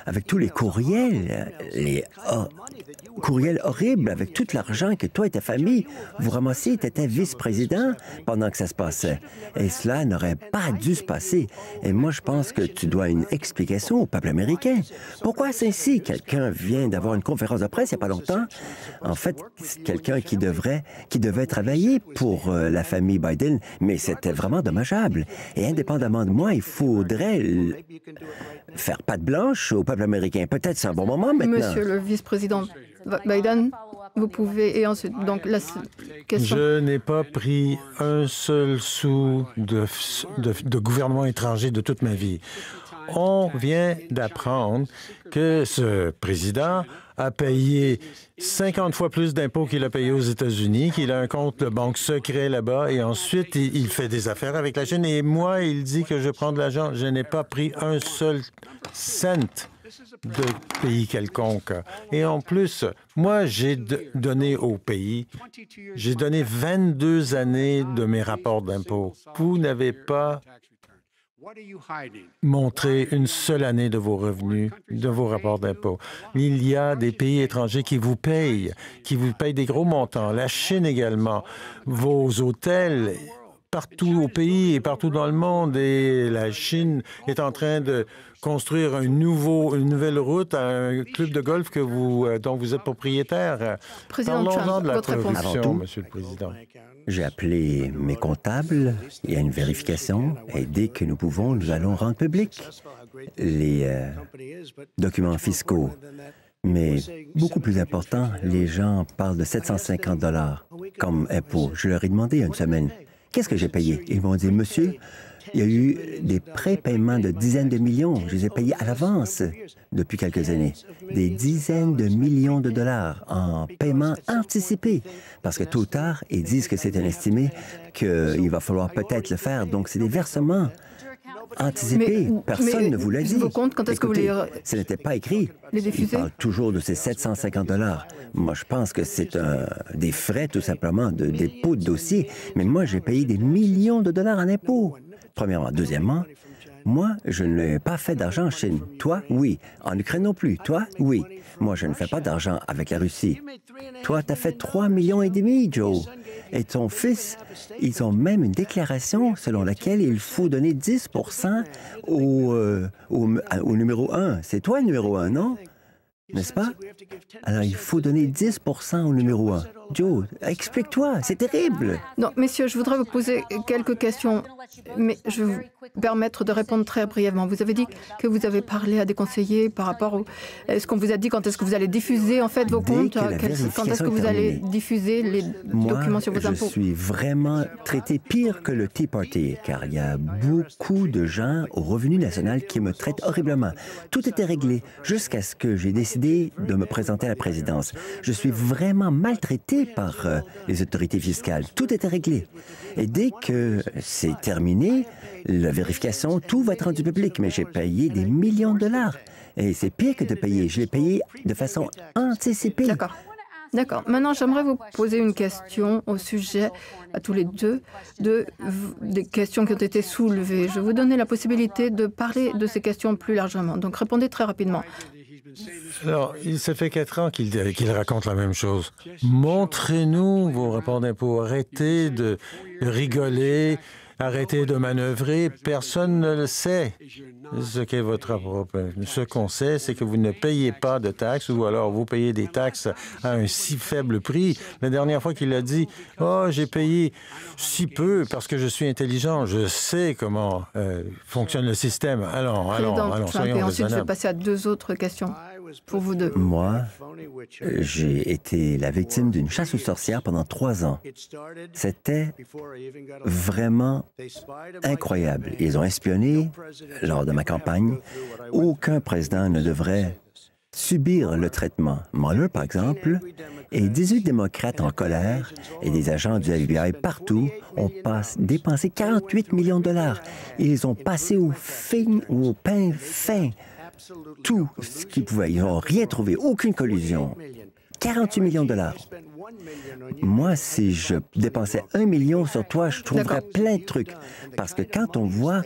Avec tous les courriels, courriels horribles, avec tout l'argent que toi et ta famille, vous ramassiez, tu étais vice-président pendant que ça se passait. Et cela n'aurait pas dû se passer. Et moi, je pense que tu dois une explication au peuple américain. Pourquoi c'est ainsi? Quelqu'un vient d'avoir une conférence de presse il n'y a pas longtemps. En fait, c'est quelqu'un qui devait travailler pour la famille Biden, mais c'était vraiment dommageable. Et indépendamment de moi, il faudrait faire patte blanche au peuple américain. Peut-être c'est un bon moment maintenant. Monsieur le vice-président Biden, vous pouvez... Et ensuite, donc, la question... Je n'ai pas pris un seul sou de gouvernement étranger de toute ma vie. On vient d'apprendre que ce président a payé 50 fois plus d'impôts qu'il a payé aux États-Unis, qu'il a un compte de banque secret là-bas, et ensuite, il fait des affaires avec la Chine. Et moi, il dit que je prends de l'argent. Je n'ai pas pris un seul cent de pays quelconque. Et en plus, moi, j'ai donné au pays, j'ai donné 22 années de mes rapports d'impôts. Vous n'avez pas montré une seule année de vos revenus, de vos rapports d'impôts. Il y a des pays étrangers qui vous payent des gros montants. La Chine également. Vos hôtels partout au pays et partout dans le monde. Et la Chine est en train de construire une nouvelle route à un club de golf dont vous êtes propriétaire. Parlons-en de la corruption, Monsieur le Président. J'ai appelé mes comptables, il y a une vérification, et dès que nous pouvons, nous allons rendre public les documents fiscaux. Mais beaucoup plus important, les gens parlent de 750 $ comme impôt. Je leur ai demandé il y a une semaine, qu'est-ce que j'ai payé? Ils m'ont dit, monsieur, il y a eu des prépaiements de dizaines de millions. Je les ai payés à l'avance depuis quelques années. Des dizaines de millions de dollars en paiement anticipé. Parce que tôt ou tard, ils disent que c'est un estimé, qu'il va falloir peut-être le faire. Donc, c'est des versements anticipé. Personne ne vous l'a dit. Vos comptes, quand est-ce que vous les... Ce n'était pas écrit. Les diffuser? Il parle toujours de ces 750 $. Moi, je pense que c'est des frais, tout simplement, de dépôt de dossier. Mais moi, j'ai payé des millions de dollars en impôts. Premièrement. Deuxièmement, moi, je n'ai pas fait d'argent en Chine. Toi, oui. En Ukraine non plus. Toi, oui. Moi, je ne fais pas d'argent avec la Russie. Toi, tu as fait 3,5 millions, Joe. Et ton fils, ils ont même une déclaration selon laquelle il faut donner 10 au numéro 1. C'est toi le numéro 1, non? N'est-ce pas? Alors, il faut donner 10 au numéro 1. Joe, explique-toi, c'est terrible. Non, messieurs, je voudrais vous poser quelques questions, mais je vais vous permettre de répondre très brièvement. Vous avez dit que vous avez parlé à des conseillers par rapport au... Est-ce qu'on vous a dit quand est-ce que vous allez diffuser, en fait, vos comptes? Quand est-ce que vous allez diffuser les documents sur vos impôts? Je suis vraiment traité pire que le Tea Party, car il y a beaucoup de gens au Revenu national qui me traitent horriblement. Tout était réglé jusqu'à ce que j'ai décidé de me présenter à la présidence. Je suis vraiment maltraité par les autorités fiscales. Tout était réglé. Et dès que c'est terminé, la vérification, tout va être rendu public. Mais j'ai payé des millions de dollars. Et c'est pire que de payer. Je l'ai payé de façon anticipée. D'accord. D'accord. Maintenant, j'aimerais vous poser une question au sujet, à tous les deux, des questions qui ont été soulevées. Je vais vous donner la possibilité de parler de ces questions plus largement. Donc, répondez très rapidement. Alors, ça fait 4 ans qu'il raconte la même chose. Montrez-nous vos rapports d'impôts. Arrêtez de rigoler, arrêtez de manœuvrer. Personne ne le sait, ce qu'est votre rapport. Ce qu'on sait, c'est que vous ne payez pas de taxes ou alors vous payez des taxes à un si faible prix. La dernière fois qu'il a dit « Oh, j'ai payé si peu parce que je suis intelligent. Je sais comment fonctionne le système. » Allons, soyons et ensuite, je vais raisonnables. passer à 2 autres questions pour vous deux. Moi, j'ai été la victime d'une chasse aux sorcières pendant 3 ans. C'était vraiment incroyable. Ils ont espionné lors de ma campagne. Aucun président ne devrait subir le traitement. Mueller, par exemple, et 18 démocrates en colère et des agents du FBI partout ont dépensé 48 millions de dollars. Ils ont passé au pain fin tout ce qu'ils pouvaient. Ils n'ont rien trouvé, aucune collusion. 48 millions de dollars. Moi, si je dépensais 1 million sur toi, je trouverais plein de trucs. Parce que quand on voit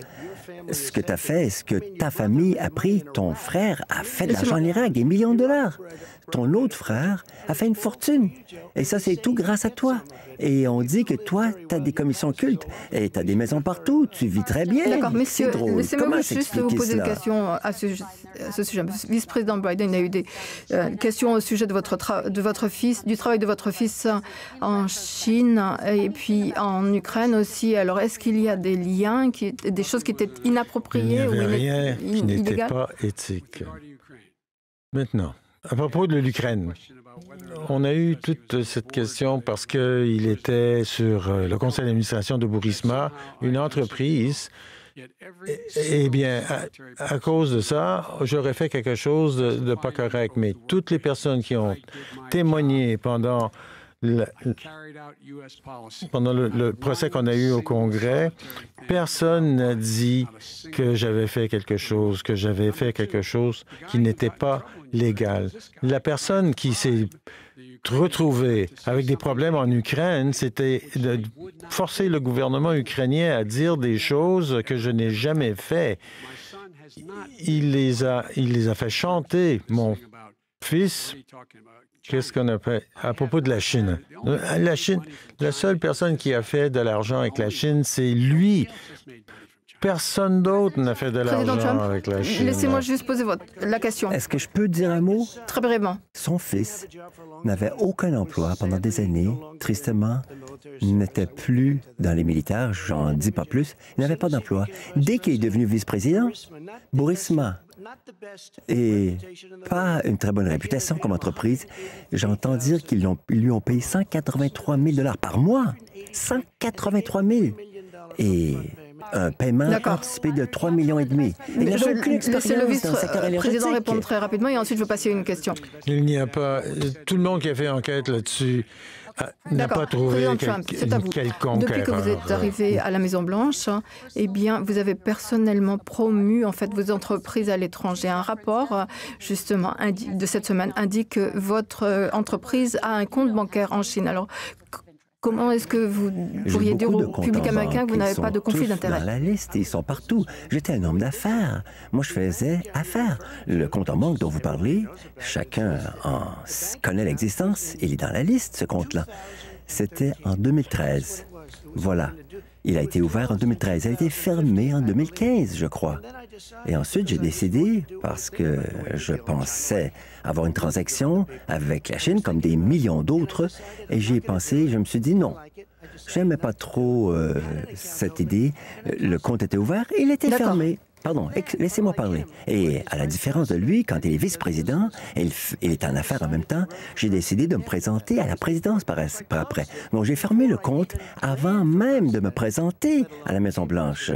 ce que tu as fait, ce que ta famille a pris, ton frère a fait de l'argent en Irak, des millions de dollars. Ton autre frère a fait une fortune. Et ça, c'est tout grâce à toi. Et on dit que toi, tu as des commissions cultes et tu as des maisons partout. Tu vis très bien. D'accord, messieurs, laissez-moi juste s'expliquer vous poser cela? une question à ce sujet. Vice-président Biden a eu des questions au sujet de votre fils, du travail de votre fils en Chine et puis en Ukraine aussi. Alors, est-ce qu'il y a des liens, des choses qui étaient inappropriées Il n'y avait ou rien qui n'était illégales? pas éthique. Maintenant, à propos de l'Ukraine, on a eu toute cette question parce qu'il était sur le conseil d'administration de Burisma, une entreprise. Eh bien, à cause de ça, j'aurais fait quelque chose de pas correct. Mais toutes les personnes qui ont témoigné pendant le procès qu'on a eu au Congrès, personne n'a dit que j'avais fait quelque chose, qui n'était pas légal. La personne qui s'est retrouvée avec des problèmes en Ukraine, c'était de forcer le gouvernement ukrainien à dire des choses que je n'ai jamais fait. Il les a fait chanter. Mon fils, qu'est-ce qu'on a fait à propos de la Chine? La Chine, la seule personne qui a fait de l'argent avec la Chine, c'est lui. Personne d'autre n'a fait de l'argent avec la Chine. Laissez-moi juste poser la question. Est-ce que je peux dire un mot? Très brièvement. Son fils n'avait aucun emploi pendant des années. Tristement, il n'était plus dans les militaires, j'en dis pas plus. Il n'avait pas d'emploi. Dès qu'il est devenu vice-président, Burisma et pas une très bonne réputation comme entreprise, j'entends dire qu'ils lui ont payé 183 000 $ par mois. 183 000 et un paiement anticipé de 3,5 millions. Il n'avait aucune expérience dans le secteur énergétique. Le vice-président répond très rapidement et ensuite je vais passer à une question. Il n'y a pas... Tout le monde qui a fait enquête là-dessus n'a pas trouvé Président Trump, c'est à vous. quelconque Depuis que vous êtes arrivé à la Maison-Blanche, eh bien, vous avez personnellement promu en fait vos entreprises à l'étranger. Un rapport, justement, de cette semaine indique que votre entreprise a un compte bancaire en Chine. Alors, comment est-ce que vous pourriez dire au public américain que vous n'avez pas de conflit d'intérêt? Dans la liste, ils sont partout. J'étais un homme d'affaires. Moi, je faisais affaires. Le compte en banque dont vous parlez, chacun en connaît l'existence. Il est dans la liste, ce compte-là. C'était en 2013. Voilà. Il a été ouvert en 2013. Il a été fermé en 2015, je crois. Et ensuite, j'ai décidé, parce que je pensais avoir une transaction avec la Chine, comme des millions d'autres, et j'y ai pensé, je me suis dit non. J'aimais pas trop cette idée. Le compte était ouvert et il était fermé. Pardon, laissez-moi parler. Et à la différence de lui, quand il est vice-président, il est en affaires en même temps, j'ai décidé de me présenter à la présidence par après. Donc, j'ai fermé le compte avant même de me présenter à la Maison-Blanche.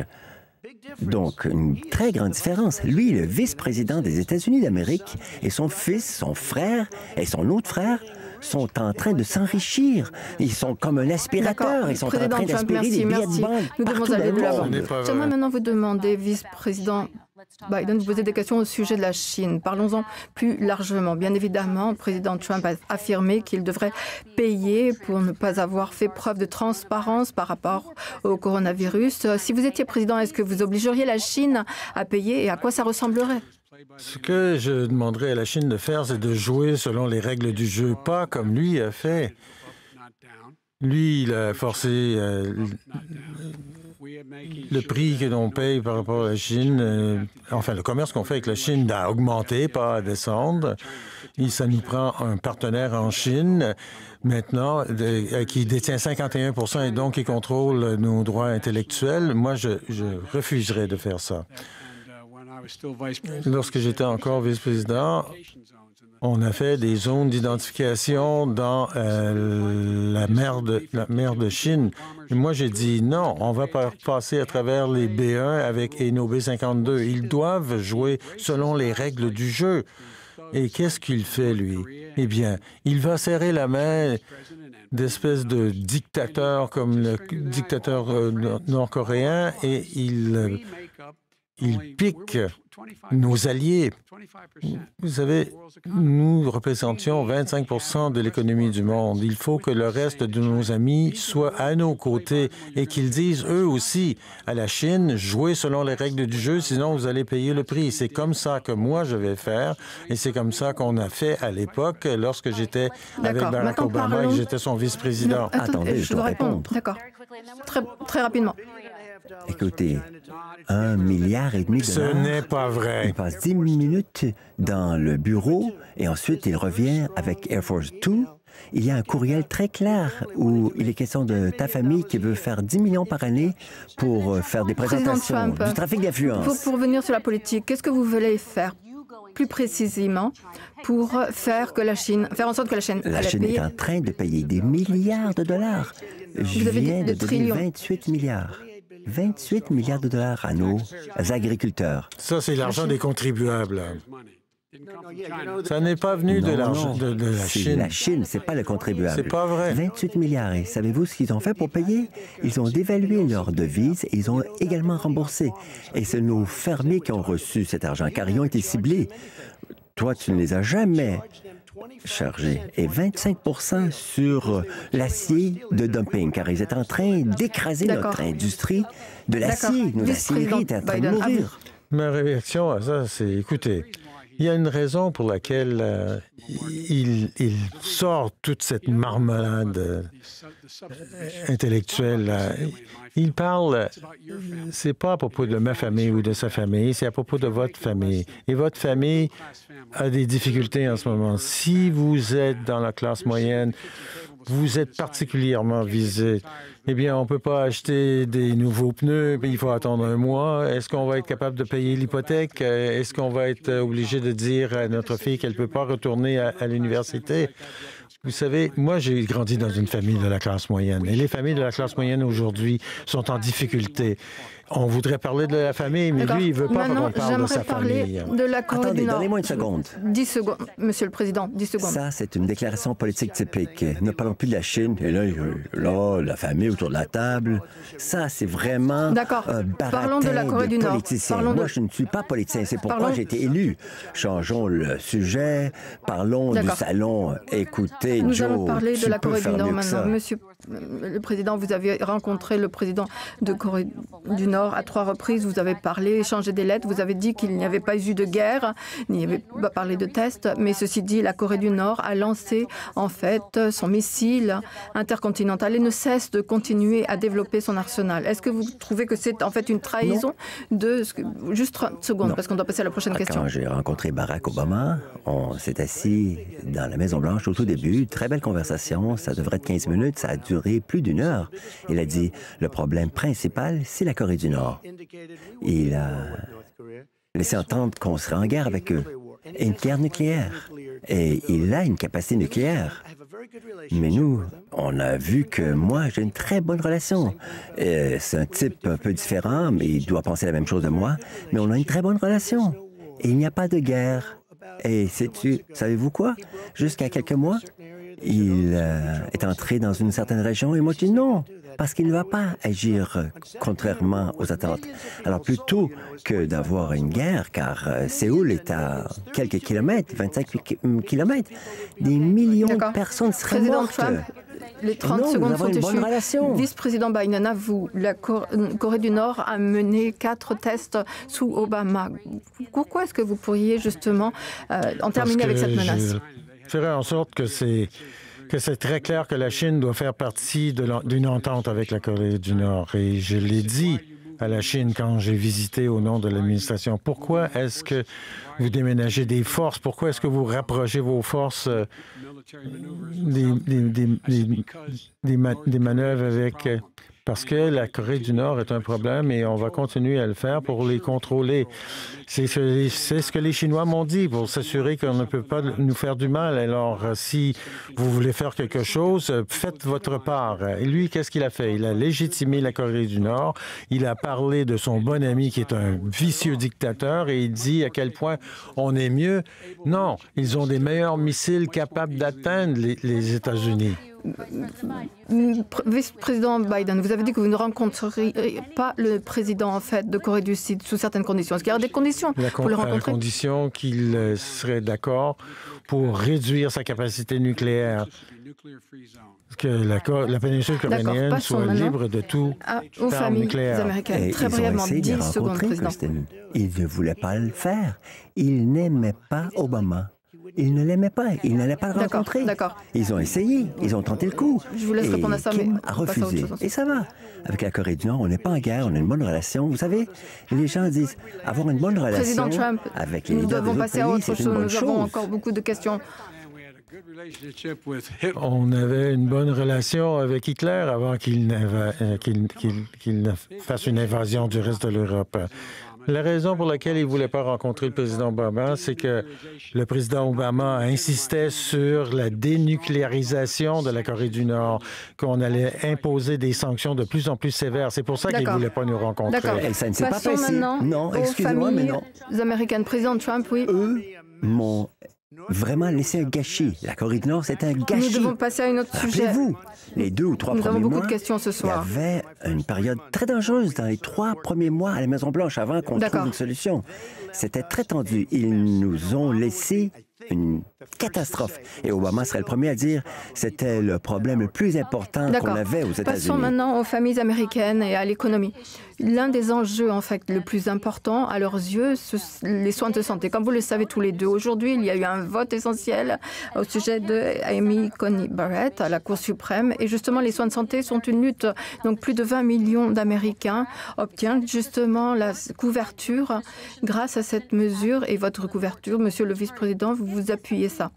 Donc, une très grande différence. Lui, le vice-président des États-Unis d'Amérique, et son fils, son frère et son autre frère sont en train de s'enrichir. Ils sont comme un aspirateur. Ils sont en train d'aspirer des billets de banque Nous devons partout aller de dans l'avant. le monde. J'aimerais maintenant vous demander, vice-président Biden, vous posez des questions au sujet de la Chine. Parlons-en plus largement. Bien évidemment, le président Trump a affirmé qu'il devrait payer pour ne pas avoir fait preuve de transparence par rapport au coronavirus. Si vous étiez président, est-ce que vous obligeriez la Chine à payer et à quoi ça ressemblerait? Ce que je demanderais à la Chine de faire, c'est de jouer selon les règles du jeu, pas comme lui a fait. Lui, il a forcé le prix que l'on paye par rapport à la Chine, enfin, le commerce qu'on fait avec la Chine a augmenté, pas à descendre. Et ça nous prend un partenaire en Chine, maintenant, qui détient 51 % et donc qui contrôle nos droits intellectuels. Moi, je refuserais de faire ça. Lorsque j'étais encore vice-président, on a fait des zones d'identification dans la mer de Chine. Et moi, j'ai dit non, on va passer à travers les B1 et nos B52. Ils doivent jouer selon les règles du jeu. Et qu'est-ce qu'il fait, lui? Eh bien, il va serrer la main d'espèces de dictateurs comme le dictateur nord-coréen et il pique nos alliés. Vous savez, nous représentions 25 % de l'économie du monde. Il faut que le reste de nos amis soient à nos côtés et qu'ils disent, eux aussi, à la Chine, jouez selon les règles du jeu, sinon vous allez payer le prix. C'est comme ça que moi, je vais faire et c'est comme ça qu'on a fait à l'époque lorsque j'étais avec Barack Obama et que j'étais son vice-président. Attendez, je dois répondre. D'accord. Très rapidement. Écoutez, 1,5 milliard de dollars. Ce n'est pas vrai. Il passe 10 minutes dans le bureau et ensuite il revient avec Air Force 2. Il y a un courriel très clair où il est question de ta famille qui veut faire 10 millions par année pour faire des présentations, Trump, du trafic d'influence. Pour revenir sur la politique, qu'est-ce que vous voulez faire plus précisément pour faire en sorte que la Chine... La Chine est en train de payer des milliards de dollars. Je viens de donner 28 milliards. 28 milliards de dollars à nos agriculteurs. Ça, c'est l'argent des contribuables. Ça n'est pas venu de l'argent de la Chine. C'est la Chine, c'est pas le contribuable. C'est pas vrai. 28 milliards. Et savez-vous ce qu'ils ont fait pour payer? Ils ont dévalué leur devise et ils ont également remboursé. Et c'est nos fermiers qui ont reçu cet argent, car ils ont été ciblés. Toi, tu ne les as jamais chargés. Et 25 % sur l'acier de dumping, car ils étaient en train d'écraser notre industrie de l'acier. Nos aciéries étaient en train de mourir. Ma réaction à ça, c'est, écoutez, il y a une raison pour laquelle il sort toute cette marmelade intellectuelle. Il parle, c'est pas à propos de ma famille ou de sa famille, c'est à propos de votre famille. Et votre famille a des difficultés en ce moment. Si vous êtes dans la classe moyenne, vous êtes particulièrement visé. Eh bien, on ne peut pas acheter des nouveaux pneus, puis il faut attendre un mois. Est-ce qu'on va être capable de payer l'hypothèque? Est-ce qu'on va être obligé de dire à notre fille qu'elle ne peut pas retourner à l'université? Vous savez, moi, j'ai grandi dans une famille de la classe moyenne. Et les familles de la classe moyenne aujourd'hui sont en difficulté. On voudrait parler de la famille, mais lui, il ne veut pas qu'on parle de sa famille. J'aimerais parler de la Corée du Nord. Donnez-moi une seconde. 10 secondes, Monsieur le Président, 10 secondes. Ça, c'est une déclaration politique typique. Ne parlons plus de la Chine. Et là, la famille autour de la table. Ça, c'est vraiment D'accord. Parlons de la Corée du Nord. Moi, je ne suis pas politicien. C'est pourquoi j'ai été élu. Changeons le sujet. Parlons du salon. Écoutez, nous Joe, allons parler de la Corée du Nord maintenant. Ça. Monsieur le Président, vous avez rencontré le président de Corée du Nord à 3 reprises. Vous avez parlé, échangé des lettres. Vous avez dit qu'il n'y avait pas eu de guerre, il n'y avait pas parlé de tests. Mais ceci dit, la Corée du Nord a lancé en fait son missile intercontinental et ne cesse de continuer à développer son arsenal. Est-ce que vous trouvez que c'est en fait une trahison de... Juste 30 secondes, parce qu'on doit passer à la prochaine question. Quand j'ai rencontré Barack Obama, on s'est assis dans la Maison-Blanche au tout début. Très belle conversation. Ça devrait être 15 minutes. Ça a duré plus d'1 heure. Il a dit, le problème principal, c'est la Corée du Nord. Il a laissé entendre qu'on serait en guerre avec eux. Une guerre nucléaire. Et il a une capacité nucléaire. Mais nous, on a vu que moi, j'ai une très bonne relation. C'est un type un peu différent, mais il doit penser la même chose de moi. Mais on a une très bonne relation. Et il n'y a pas de guerre. Et savez-vous quoi? Jusqu'à quelques mois, il est entré dans une certaine région et moi, je dis non, parce qu'il ne va pas agir contrairement aux attentes. Alors, plutôt que d'avoir une guerre, car Séoul est à quelques kilomètres, 25 kilomètres, des millions de personnes seraient mortes. Trump, les 30 secondes sont échues. Vice-président Biden, à vous, la Corée du Nord a mené 4 tests sous Obama. Pourquoi est-ce que vous pourriez justement en terminer avec cette menace? Je ferai en sorte que c'est très clair que la Chine doit faire partie d'une entente avec la Corée du Nord. Et je l'ai dit à la Chine quand j'ai visité au nom de l'administration. Pourquoi est-ce que vous déménagez des forces? Pourquoi est-ce que vous rapprochez vos forces des manœuvres avec... Parce que la Corée du Nord est un problème et on va continuer à le faire pour les contrôler. C'est ce que les Chinois m'ont dit, pour s'assurer qu'on ne peut pas nous faire du mal. Alors, si vous voulez faire quelque chose, faites votre part. Et lui, qu'est-ce qu'il a fait? Il a légitimé la Corée du Nord. Il a parlé de son bon ami qui est un vicieux dictateur et il dit à quel point on est mieux. Non, ils ont des meilleurs missiles capables d'atteindre les États-Unis. Vice-président Biden, vous avez dit que vous ne rencontreriez pas le président en fait de Corée du Sud sous certaines conditions. Est-ce qu'il y a des conditions pour le rencontrer? À condition qu'il serait d'accord pour réduire sa capacité nucléaire. Que la péninsule coréenne soit libre de tout aux familles américaines. Très brièvement, 10 secondes, président. Il ne voulait pas le faire. Il n'aimait pas Obama. Ils ne l'aimaient pas. Ils n'allaient pas le rencontrer. Ils ont essayé. Ils ont tenté le coup. Je vous laisse répondre à ça, mais a refusé. Et ça va. Avec la Corée du Nord, on n'est pas en guerre. On a une bonne relation. Vous savez, les gens disent avoir une bonne relation Président Trump, avec les nous leaders devons des passer à autres autre pays, chose. Nous avons encore beaucoup de questions. On avait une bonne relation avec Hitler avant qu'il ne fasse une invasion du reste de l'Europe. La raison pour laquelle il ne voulait pas rencontrer le président Obama, c'est que le président Obama insistait sur la dénucléarisation de la Corée du Nord, qu'on allait imposer des sanctions de plus en plus sévères. C'est pour ça qu'il ne voulait pas nous rencontrer. Et ça ne s'est pas passé. Maintenant non, excusez-moi, mais non. Américaines. Président Trump, oui. Eux m'ont vraiment laissé un gâchis. La Corée du Nord, c'est un gâchis. Nous devons passer à un autre sujet. Rappelez-vous, les 2 ou 3 premiers mois... Nous avons beaucoup de questions ce soir. Il y avait une période très dangereuse dans les 3 premiers mois à la Maison-Blanche avant qu'on trouve une solution. C'était très tendu. Ils nous ont laissé une catastrophe. Et Obama serait le premier à dire que c'était le problème le plus important qu'on avait aux États-Unis. Passons maintenant aux familles américaines et à l'économie. L'un des enjeux, en fait, le plus important à leurs yeux, les soins de santé. Comme vous le savez tous les deux, aujourd'hui, il y a eu un vote essentiel au sujet de Amy Coney Barrett à la Cour suprême. Et justement, les soins de santé sont une lutte. Donc, plus de 20 millions d'Américains obtiennent justement la couverture grâce à cette mesure. Et votre couverture, monsieur le vice-président, vous appuyez ça.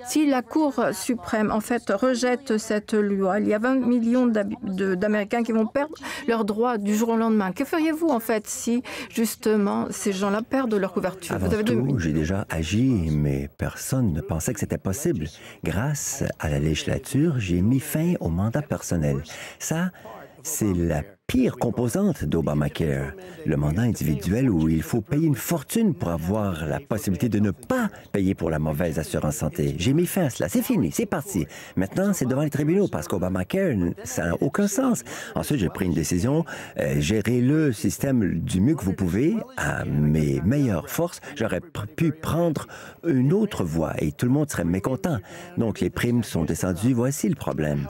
Si la Cour suprême, en fait, rejette cette loi, il y a 20 millions d'Américains qui vont perdre leurs droits du jour au lendemain. Que feriez-vous, en fait, si, justement, ces gens-là perdent leur couverture? Avant tout, j'ai déjà agi, mais personne ne pensait que c'était possible. Grâce à la législature, j'ai mis fin au mandat personnel. Ça, c'est la pire composante d'Obamacare, le mandat individuel où il faut payer une fortune pour avoir la possibilité de ne pas payer pour la mauvaise assurance santé. J'ai mis fin à cela. C'est fini, c'est parti. Maintenant, c'est devant les tribunaux parce qu'Obamacare, ça n'a aucun sens. Ensuite, j'ai pris une décision. Gérez le système du mieux que vous pouvez. À mes meilleures forces, j'aurais pu prendre une autre voie et tout le monde serait mécontent. Donc, les primes sont descendues. Voici le problème.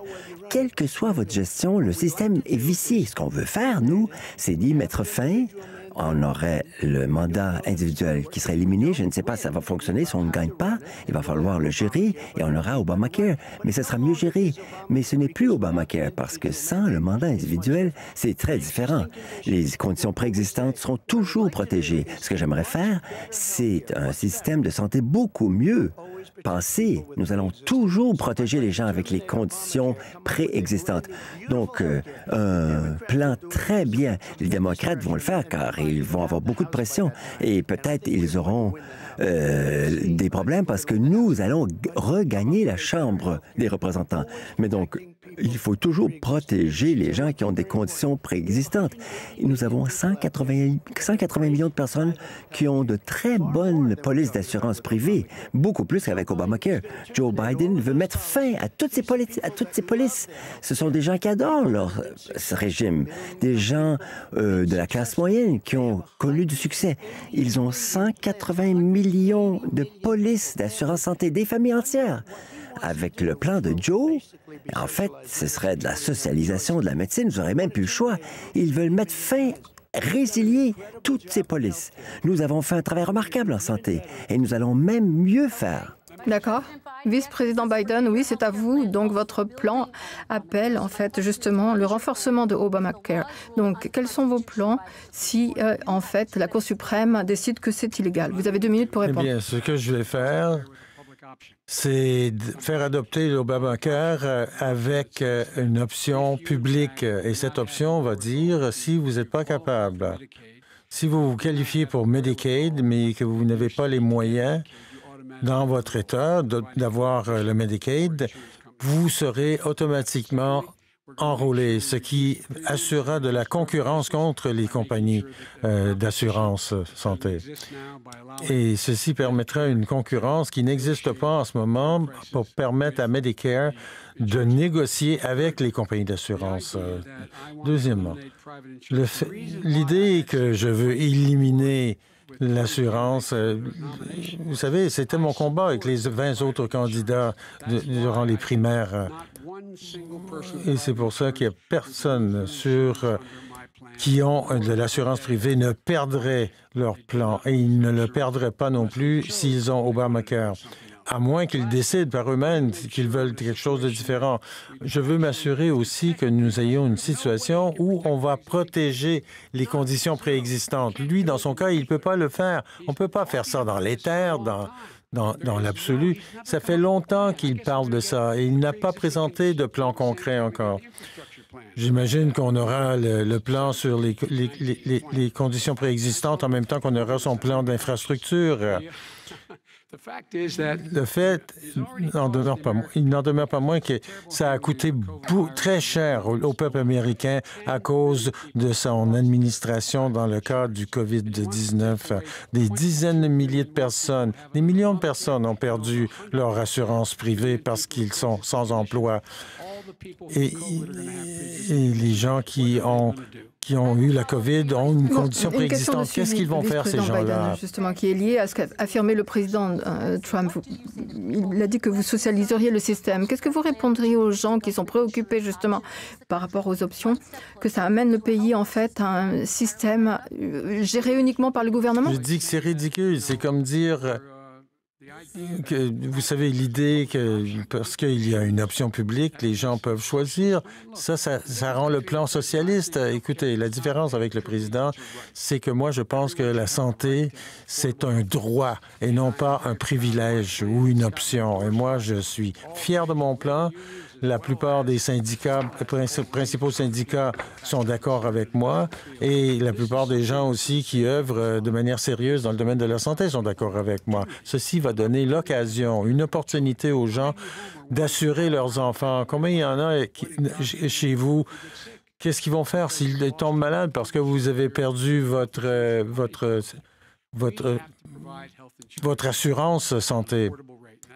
Quelle que soit votre gestion, le système est vicié. Ce qu'on veut faire, nous, c'est d'y mettre fin. On aurait le mandat individuel qui serait éliminé. Je ne sais pas si ça va fonctionner. Si on ne gagne pas, il va falloir le gérer et on aura Obamacare. Mais ça sera mieux géré. Mais ce n'est plus Obamacare parce que sans le mandat individuel, c'est très différent. Les conditions préexistantes seront toujours protégées. Ce que j'aimerais faire, c'est un système de santé beaucoup mieux pensé. Nous allons toujours protéger les gens avec les conditions préexistantes. Donc, un plan très bien. Les démocrates vont le faire car ils vont avoir beaucoup de pression et peut-être ils auront des problèmes parce que nous allons regagner la Chambre des représentants. Mais donc, il faut toujours protéger les gens qui ont des conditions préexistantes. Et nous avons 180 millions de personnes qui ont de très bonnes polices d'assurance privée, beaucoup plus qu'avec Obamacare. Joe Biden veut mettre fin à toutes ces polices. Ce sont des gens qui adorent ce régime, des gens de la classe moyenne qui ont connu du succès. Ils ont 180 millions de polices d'assurance santé, des familles entières. Avec le plan de Joe, en fait, ce serait de la socialisation de la médecine. Vous n'aurez même plus le choix. Ils veulent mettre fin, résilier toutes ces polices. Nous avons fait un travail remarquable en santé et nous allons même mieux faire. D'accord. Vice-président Biden, oui, c'est à vous. Donc, votre plan appelle, en fait, justement, le renforcement de Obamacare. Donc, quels sont vos plans si, en fait, la Cour suprême décide que c'est illégal? Vous avez 2 minutes pour répondre. Eh bien, ce que je vais faire, c'est de faire adopter l'Obamacare avec une option publique. Et cette option va dire, si vous n'êtes pas capable, si vous vous qualifiez pour Medicaid, mais que vous n'avez pas les moyens dans votre État d'avoir le Medicaid, vous serez automatiquement enrôlé, ce qui assurera de la concurrence contre les compagnies d'assurance santé. Et ceci permettra une concurrence qui n'existe pas en ce moment pour permettre à Medicare de négocier avec les compagnies d'assurance. Deuxièmement, l'idée que je veux éliminer l'assurance, vous savez, c'était mon combat avec les 20 autres candidats durant les primaires. Et c'est pour ça qu'il n'y a personne qui ont de l'assurance privée ne perdrait leur plan et ils ne le perdraient pas non plus s'ils ont Obamacare, à moins qu'ils décident par eux-mêmes qu'ils veulent quelque chose de différent. Je veux m'assurer aussi que nous ayons une situation où on va protéger les conditions préexistantes. Lui, dans son cas, il ne peut pas le faire. On ne peut pas faire ça dans l'éther, dans l'absolu. Ça fait longtemps qu'il parle de ça et il n'a pas présenté de plan concret encore. J'imagine qu'on aura le plan sur les conditions préexistantes en même temps qu'on aura son plan d'infrastructure. Le fait, il n'en demeure pas moins que ça a coûté très cher au peuple américain à cause de son administration dans le cadre du COVID-19. Des dizaines de milliers de personnes, des millions de personnes ont perdu leur assurance privée parce qu'ils sont sans emploi. Et les gens qui ont eu la COVID ont une condition préexistante. Qu'est-ce qu'ils vont faire, ces gens-là? Justement, qui est lié à ce qu'a affirmé le président Trump. Il a dit que vous socialiseriez le système. Qu'est-ce que vous répondriez aux gens qui sont préoccupés, justement, par rapport aux options, que ça amène le pays, en fait, à un système géré uniquement par le gouvernement? Je dis que c'est ridicule. C'est comme dire que, vous savez, l'idée que parce qu'il y a une option publique, les gens peuvent choisir, ça rend le plan socialiste. Écoutez, la différence avec le président, c'est que moi, je pense que la santé, c'est un droit et non pas un privilège ou une option. Et moi, je suis fier de mon plan. La plupart des syndicats, principaux syndicats sont d'accord avec moi et la plupart des gens aussi qui œuvrent de manière sérieuse dans le domaine de la santé sont d'accord avec moi. Ceci va donner l'occasion, une opportunité aux gens d'assurer leurs enfants. Combien il y en a chez vous Qu'est-ce qu'ils vont faire s'ils tombent malades parce que vous avez perdu votre assurance santé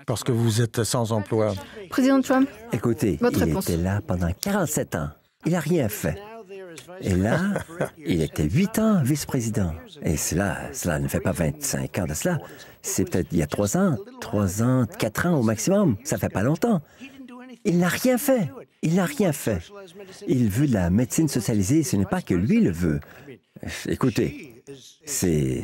parce que vous êtes sans emploi? Président Trump, Écoutez, votre il réponse. était là pendant 47 ans. Il n'a rien fait. Et là, il était 8 ans vice-président. Et cela ne fait pas 25 ans de cela. C'est peut-être il y a 3 ans, 4 ans au maximum. Ça fait pas longtemps. Il n'a rien fait. Il n'a rien fait. Il veut de la médecine socialisée. Ce n'est pas que lui le veut. Écoutez, c'est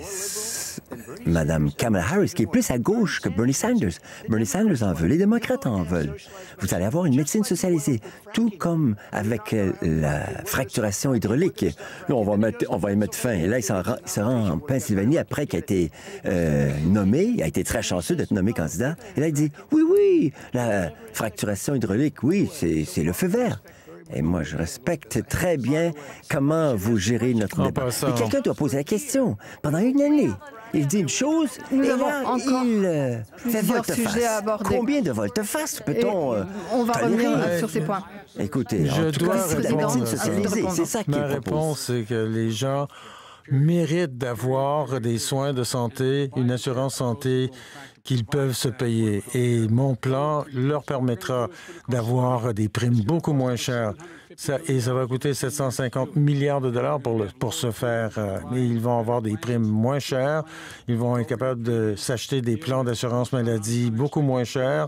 Mme Kamala Harris qui est plus à gauche que Bernie Sanders. Bernie Sanders en veut. Les démocrates en veulent. Vous allez avoir une médecine socialisée, tout comme avec la fracturation hydraulique. Là, on va y mettre fin. Et là, il se rend en Pennsylvanie après qu'il a été nommé. Il a été très chanceux d'être nommé candidat. Et là, il dit, oui, la fracturation hydraulique, oui, c'est le feu vert. Et moi, je respecte très bien comment vous gérez notre débat. Mais quelqu'un doit poser la question. Pendant une année, il dit une chose, Nous et avons là, encore il fait plusieurs sujets volte-face. à aborder. Combien de volte-face peut-on On va tolérer? revenir sur ces points. Écoutez, Je en tout dois cas, c'est la répondre. médecine socialisée. C'est ça qu'il Ma propose. réponse, c'est que les gens méritent d'avoir des soins de santé, une assurance santé qu'ils peuvent se payer. Et mon plan leur permettra d'avoir des primes beaucoup moins chères. Ça va coûter 750 milliards de dollars pour se faire. Mais ils vont avoir des primes moins chères. Ils vont être capables de s'acheter des plans d'assurance maladie beaucoup moins chers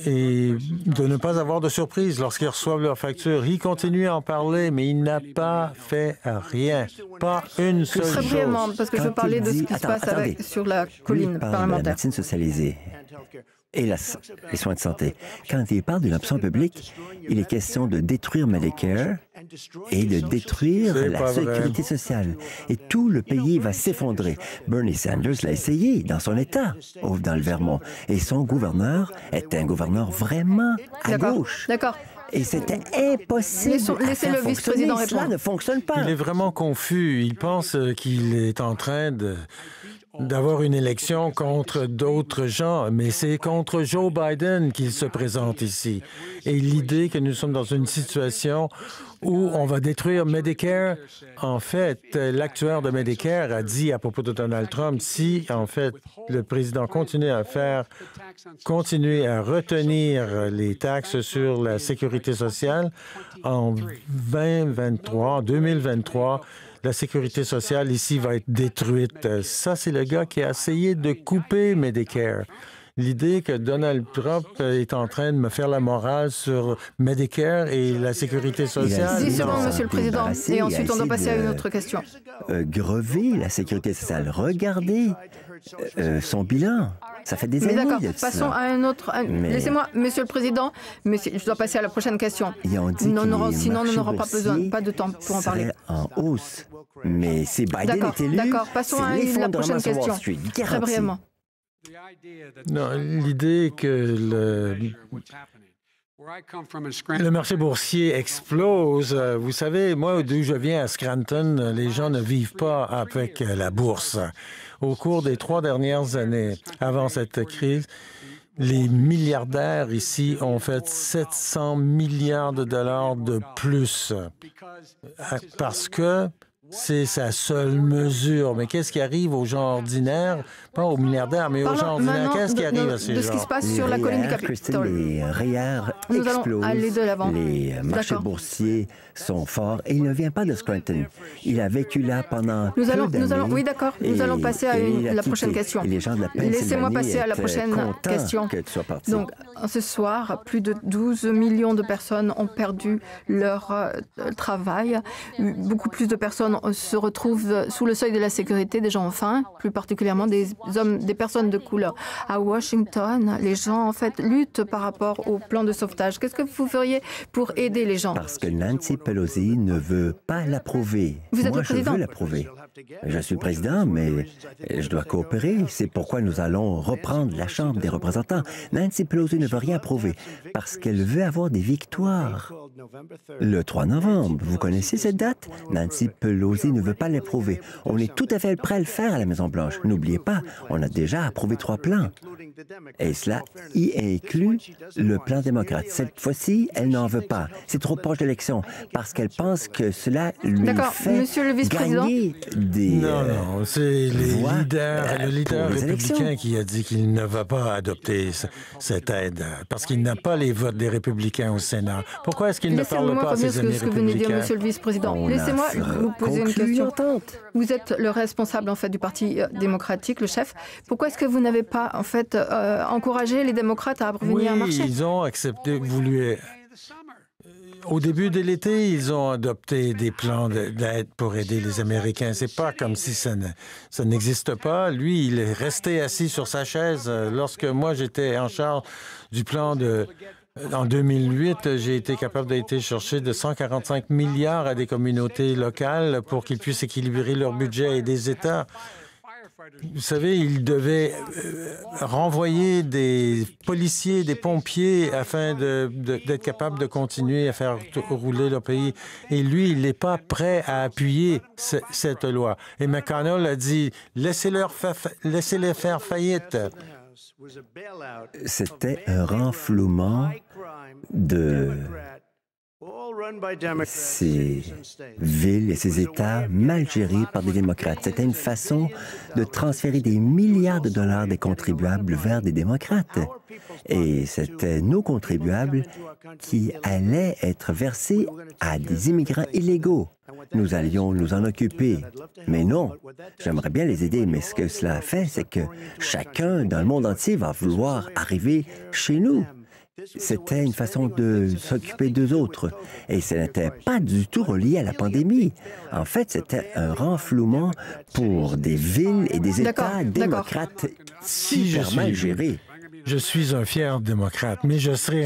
et de ne pas avoir de surprise lorsqu'ils reçoivent leur facture. Il continue à en parler, mais il n'a pas fait rien. Pas une seule Très chose. brièvement, parce que je veux Quand parler il de ce dit- qui se Attends, passe attendez. sur la Lui, colline il parle de la parlementaire. médecine socialisée et les soins de santé. Quand il parle d'une option publique, il est question de détruire Medicare et de détruire C'est la pas vrai. sécurité sociale. Et tout le pays va s'effondrer. Bernie Sanders l'a essayé dans son État, dans le Vermont. Et son gouverneur est un gouverneur vraiment à D'accord, gauche. d'accord. Et c'était impossible à Laissez faire le vice-président fonctionner. Cela répondre. ne fonctionne pas. Il est vraiment confus. Il pense qu'il est en train d'avoir une élection contre d'autres gens, mais c'est contre Joe Biden qu'il se présente ici. Et l'idée que nous sommes dans une situation où on va détruire Medicare, en fait, l'actuaire de Medicare a dit à propos de Donald Trump, si, en fait, le président continue à retenir les taxes sur la sécurité sociale, en 2023, la sécurité sociale ici va être détruite. Ça, c'est le gars qui a essayé de couper Medicare. L'idée que Donald Trump est en train de me faire la morale sur Medicare et la sécurité sociale. 10 non. secondes, Monsieur le Président, débarrassé, et ensuite on doit il a passer à essayé une de- autre question. Grever la sécurité sociale. Regardez son bilan. Ça fait des Mais années d'accord, de passons cela. à un autre. Mais- Laissez-moi, Monsieur le Président, je dois passer à la prochaine question. Et on dit Sinon, que les sinon, on marchés n'aura pas besoin, boursiers pas de temps pour en parler. seraient en hausse. Mais si Biden D'accord, est élu, d'accord. Passons c'est à la l'effondrement prochaine sur Wall question. Street. Très Garanti. brièvement. Non, l'idée que le marché boursier explose. Vous savez, moi, d'où je viens à Scranton, les gens ne vivent pas avec la bourse. Au cours des 3 dernières années, avant cette crise, les milliardaires ici ont fait 700 milliards de dollars de plus parce que c'est sa seule mesure. Mais qu'est-ce qui arrive aux gens ordinaires? Pas aux milliardaires, mais aux gens Parlons ordinaires. maintenant Qu'est-ce qui arrive à ces de ce qui gens? se passe Les sur la colline du REER, Christine, Capitole. les REER Nous allons explosent. aller de l'avant. Les marchés D'accord. boursiers sont forts. Et il ne vient pas de Scranton. Il a vécu là pendant peu d'années. Oui, d'accord. Nous allons passer à et il a la prochaine quitté. question. Et les gens de la Pennsylvanie Laissez-moi passer à la étaient prochaine contents question. que tu sois parti. Donc, ce soir, plus de 12 millions de personnes ont perdu leur travail. Beaucoup plus de personnes se retrouvent sous le seuil de la sécurité, des gens ont faim, plus particulièrement des personnes de couleur. À Washington, les gens, en fait, luttent par rapport au plan de sauvetage. Qu'est-ce que vous feriez pour aider les gens? Parce que Nancy Pelosi ne veut pas l'approuver. Vous êtes Moi, le président. je veux l'approuver. Je suis le président, mais je dois coopérer. C'est pourquoi nous allons reprendre la Chambre des représentants. Nancy Pelosi ne veut rien approuver parce qu'elle veut avoir des victoires. Le 3 novembre, vous connaissez cette date? Nancy Pelosi ne veut pas l'approuver. On est tout à fait prêt à le faire à la Maison-Blanche. N'oubliez pas, on a déjà approuvé 3 plans. Et cela y inclut le plan démocrate. Cette fois-ci, elle n'en veut pas. C'est trop proche de l'élection parce qu'elle pense que cela lui fait Monsieur le vice-président. gagner des Non, c'est le leader républicain qui a dit qu'il ne va pas adopter cette aide parce qu'il n'a pas les votes des républicains au Sénat. Pourquoi est-ce qu'il ne parle pas à ses amis ce que venez de dire, républicains? monsieur le vice-président. Laissez-moi vous poser une question. Vous êtes le responsable en fait du Parti démocratique, le chef. Pourquoi est-ce que vous n'avez pas en fait encouragé les démocrates à revenir marcher? Oui, ils ont accepté, voulu. Au début de l'été, ils ont adopté des plans d'aide pour aider les Américains. C'est pas comme si ça n'existe pas. Lui, il est resté assis sur sa chaise. Lorsque moi, j'étais en charge du plan en 2008, j'ai été capable d'aller chercher de 145 milliards à des communautés locales pour qu'ils puissent équilibrer leur budget et des États. Vous savez, ils devaient renvoyer des policiers, des pompiers afin d'être capables de continuer à faire rouler leur pays. Et lui, il n'est pas prêt à appuyer cette loi. Et McConnell a dit, laissez-les faire faillite. C'était un renflouement de ces villes et ces États mal gérés par des démocrates. C'était une façon de transférer des milliards de dollars des contribuables vers des démocrates. Et c'était nos contribuables qui allaient être versés à des immigrants illégaux. Nous allions nous en occuper. Mais non, j'aimerais bien les aider, mais ce que cela a fait, c'est que chacun dans le monde entier va vouloir arriver chez nous. C'était une façon de s'occuper d'eux autres. Et ce n'était pas du tout relié à la pandémie. En fait, c'était un renflouement pour des villes et des États démocrates super mal gérés. Je suis un fier démocrate, mais je serai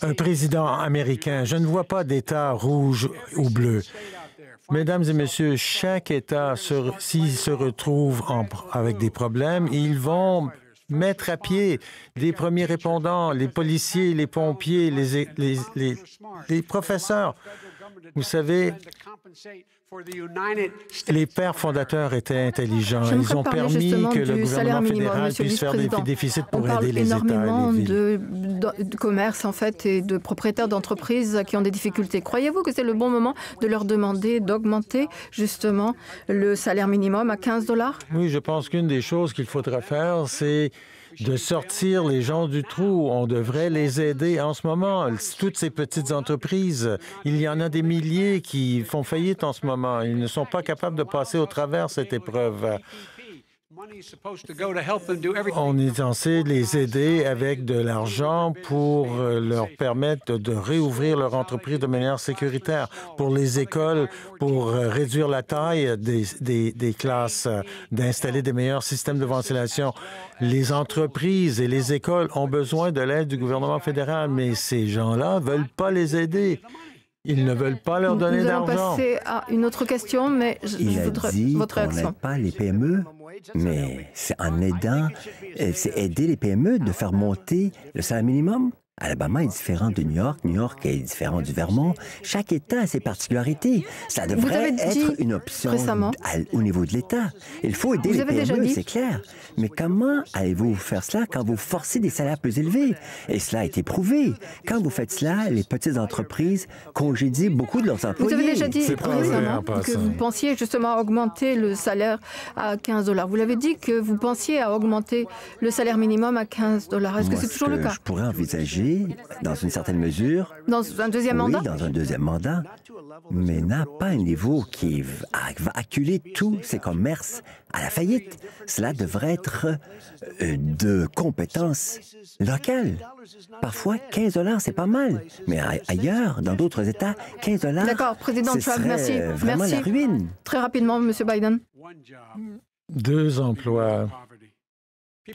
un président américain. Je ne vois pas d'État rouge ou bleu. Mesdames et messieurs, chaque État, s'il se retrouve avec des problèmes, ils vont mettre à pied les premiers répondants, les policiers, les pompiers, les professeurs. Vous savez, les pères fondateurs étaient intelligents. Ils ont permis que le gouvernement fédéral puisse faire des déficits pour aider les États et les villes. On parle énormément de commerces, en fait, et de propriétaires d'entreprises qui ont des difficultés. Croyez-vous que c'est le bon moment de leur demander d'augmenter, justement, le salaire minimum à 15 $? Oui, je pense qu'une des choses qu'il faudra faire, c'est de sortir les gens du trou. On devrait les aider en ce moment. Toutes ces petites entreprises, il y en a des milliers qui font faillite en ce moment. Ils ne sont pas capables de passer au travers cette épreuve. On est censé les aider avec de l'argent pour leur permettre de réouvrir leur entreprise de manière sécuritaire, pour les écoles, pour réduire la taille des classes, d'installer des meilleurs systèmes de ventilation. Les entreprises et les écoles ont besoin de l'aide du gouvernement fédéral, mais ces gens-là ne veulent pas les aider. Ils ne veulent pas leur donner d'argent. Nous allons passer à une autre question, mais je voudrais votre réaction. Il a dit qu'on n'aide pas les PME, mais c'est en aidant, c'est aider les PME de faire monter le salaire minimum. Alabama est différent de New York. New York est différent du Vermont. Chaque État a ses particularités. Ça devrait être une option au niveau de l'État. Il faut aider les PME, c'est clair. Mais comment allez-vous faire cela quand vous forcez des salaires plus élevés? Et cela a été prouvé. Quand vous faites cela, les petites entreprises congédient beaucoup de leurs employés. Vous avez déjà dit récemment que vous pensiez justement à augmenter le salaire à 15 $. Vous l'avez dit que vous pensiez à augmenter le salaire minimum à 15 $. Est-ce que c'est toujours le cas? Je pourrais envisager dans une certaine mesure. Dans un deuxième mandat? Oui, dans un deuxième mandat, mais n'a pas un niveau qui va acculer tous ces commerces à la faillite. Cela devrait être de compétences locales. Parfois, 15 $, c'est pas mal, mais ailleurs, dans d'autres États, 15 $, d'accord, Président Trump, merci. Vraiment la ruine. Très rapidement, M. Biden. 2 emplois.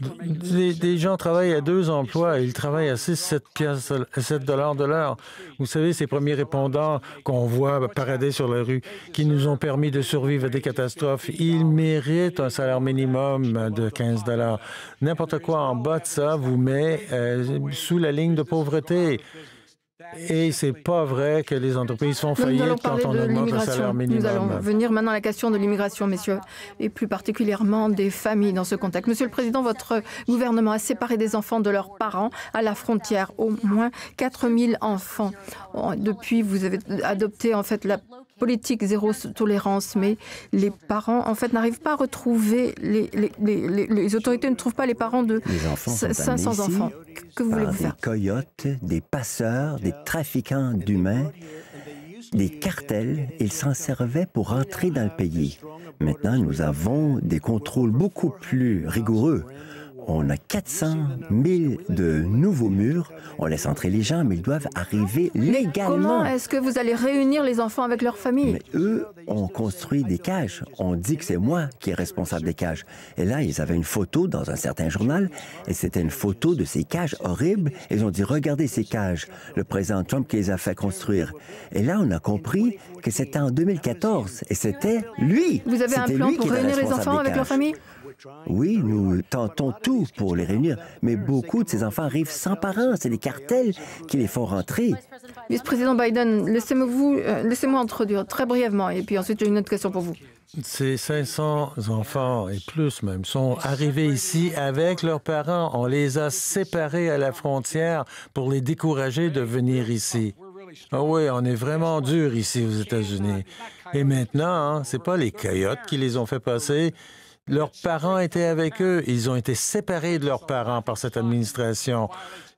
Des gens travaillent à 2 emplois et ils travaillent à 7 $ de l'heure. Vous savez, ces premiers répondants qu'on voit parader sur la rue, qui nous ont permis de survivre à des catastrophes, ils méritent un salaire minimum de 15 $. N'importe quoi en bas de ça vous met sous la ligne de pauvreté. Et c'est pas vrai que les entreprises font faillite quand on augmente le salaire minimum. Nous allons venir maintenant à la question de l'immigration, messieurs, et plus particulièrement des familles dans ce contexte. Monsieur le Président, votre gouvernement a séparé des enfants de leurs parents à la frontière. Au moins 4 000 enfants. Depuis, vous avez adopté en fait la politique zéro tolérance, mais les parents, en fait, n'arrivent pas à retrouver, les autorités ne trouvent pas les parents de 500 enfants. Que voulez-vous faire? Des coyotes, des passeurs, des trafiquants d'humains, des cartels. Ils s'en servaient pour entrer dans le pays. Maintenant, nous avons des contrôles beaucoup plus rigoureux. On a 400 000 de nouveaux murs. On laisse entrer les gens, mais ils doivent arriver légalement. Comment est-ce que vous allez réunir les enfants avec leur famille? Mais eux ont construit des cages. On dit que c'est moi qui est responsable des cages. Et là, ils avaient une photo dans un certain journal, et c'était une photo de ces cages horribles. Ils ont dit, regardez ces cages. Le président Trump qui les a fait construire. Et là, on a compris que c'était en 2014, et c'était lui. Vous avez un plan pour réunir les enfants avec leur famille? Oui, nous tentons tout pour les réunir, mais beaucoup de ces enfants arrivent sans parents. C'est les cartels qui les font rentrer. Vice-président Biden, laissez-moi introduire très brièvement, et puis ensuite j'ai une autre question pour vous. Ces 500 enfants, et plus même, sont arrivés ici avec leurs parents. On les a séparés à la frontière pour les décourager de venir ici. Ah oui, on est vraiment dur ici aux États-Unis. Et maintenant, c'est pas les coyotes qui les ont fait passer. Leurs parents étaient avec eux. Ils ont été séparés de leurs parents par cette administration.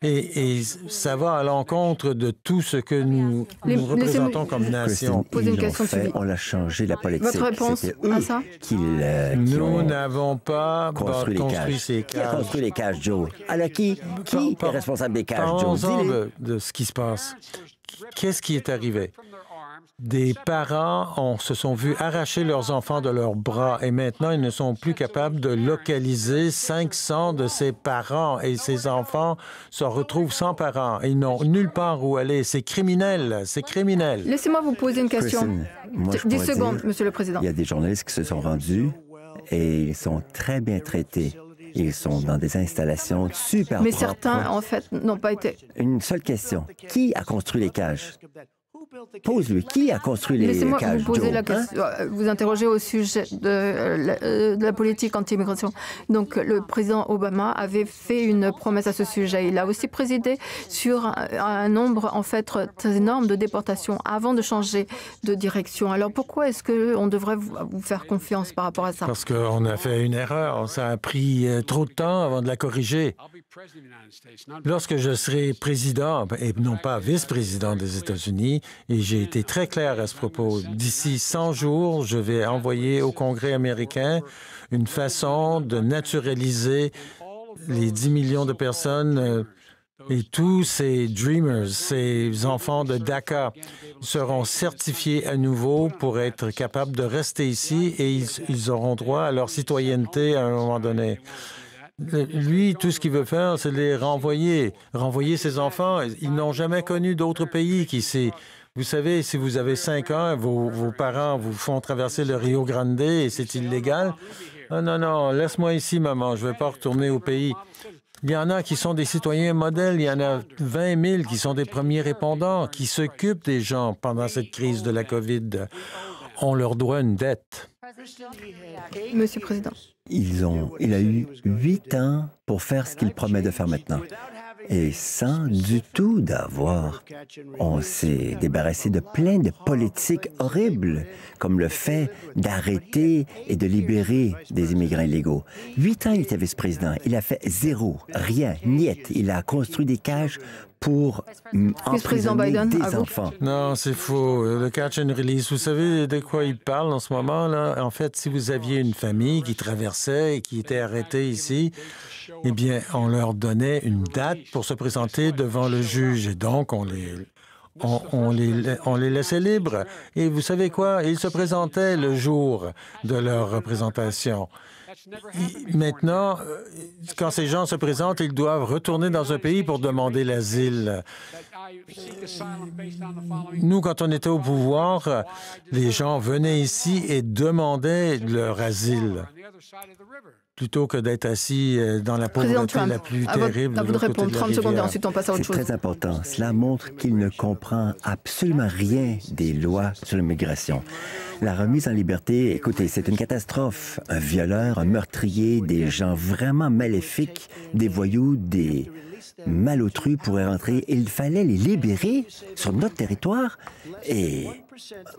Et ça va à l'encontre de tout ce que nous représentons comme nation. On l'a changé, la politique. Votre réponse à ça? Nous n'avons pas construit ces cages. Qui a construit les cages, Joe? Alors, qui est responsable des cages, Joe? Parlons-en de ce qui se passe. Qu'est-ce qui est arrivé? Des parents se sont vus arracher leurs enfants de leurs bras et maintenant, ils ne sont plus capables de localiser 500 de ces parents et ces enfants se retrouvent sans parents. Ils n'ont nulle part où aller. C'est criminel. C'est criminel. Laissez-moi vous poser une question. 10 secondes, Monsieur le Président. Il y a des journalistes qui se sont rendus et ils sont très bien traités. Ils sont dans des installations super propres. Mais certains, en fait, n'ont pas été... Une seule question. Qui a construit les cages? Pose-lui, qui a construit les cages? Laissez-moi vous poser la question, vous interroger au sujet de la politique anti-immigration. Donc, le président Obama avait fait une promesse à ce sujet. Il a aussi présidé sur un nombre, en fait, très énorme de déportations avant de changer de direction. Alors, pourquoi est-ce qu'on devrait vous faire confiance par rapport à ça? Parce qu'on a fait une erreur. Ça a pris trop de temps avant de la corriger. Lorsque je serai président, et non pas vice-président des États-Unis, et j'ai été très clair à ce propos, d'ici 100 jours, je vais envoyer au Congrès américain une façon de naturaliser les 10 millions de personnes et tous ces Dreamers, ces enfants de DACA seront certifiés à nouveau pour être capables de rester ici et ils auront droit à leur citoyenneté à un moment donné. Lui, tout ce qu'il veut faire, c'est les renvoyer ses enfants. Ils n'ont jamais connu d'autres pays qu'ici. Vous savez, si vous avez 5 ans, vos parents vous font traverser le Rio Grande et c'est illégal. Ah, non, laisse-moi ici, maman, je ne vais pas retourner au pays. Il y en a qui sont des citoyens modèles, il y en a 20 000 qui sont des premiers répondants, qui s'occupent des gens pendant cette crise de la COVID. On leur doit une dette. Monsieur le Président. Il a eu 8 ans pour faire ce qu'il promet de faire maintenant. Et sans du tout d'avoir. On s'est débarrassé de plein de politiques horribles, comme le fait d'arrêter et de libérer des immigrants illégaux. 8 ans, il était vice-président. Il a fait zéro, rien, niet. Il a construit des cages pour emprisonner des enfants. Non, c'est faux. Le catch and release, vous savez de quoi il parle en ce moment, là? En fait, si vous aviez une famille qui traversait et qui était arrêtée ici, eh bien, on leur donnait une date pour se présenter devant le juge. Et donc, on les laissait libres. Et vous savez quoi? Ils se présentaient le jour de leur représentation. Maintenant, quand ces gens se présentent, ils doivent retourner dans un pays pour demander l'asile. Nous, quand on était au pouvoir, les gens venaient ici et demandaient leur asile, plutôt que d'être assis dans la pauvreté la plus terrible. À vous de répondre, 30 secondes et ensuite on passe à autre chose. C'est très important. Cela montre qu'il ne comprend absolument rien des lois sur l'immigration. La remise en liberté, écoutez, c'est une catastrophe. Un violeur, un meurtrier, des gens vraiment maléfiques, des voyous, des malautrus pourraient rentrer. Il fallait les libérer sur notre territoire et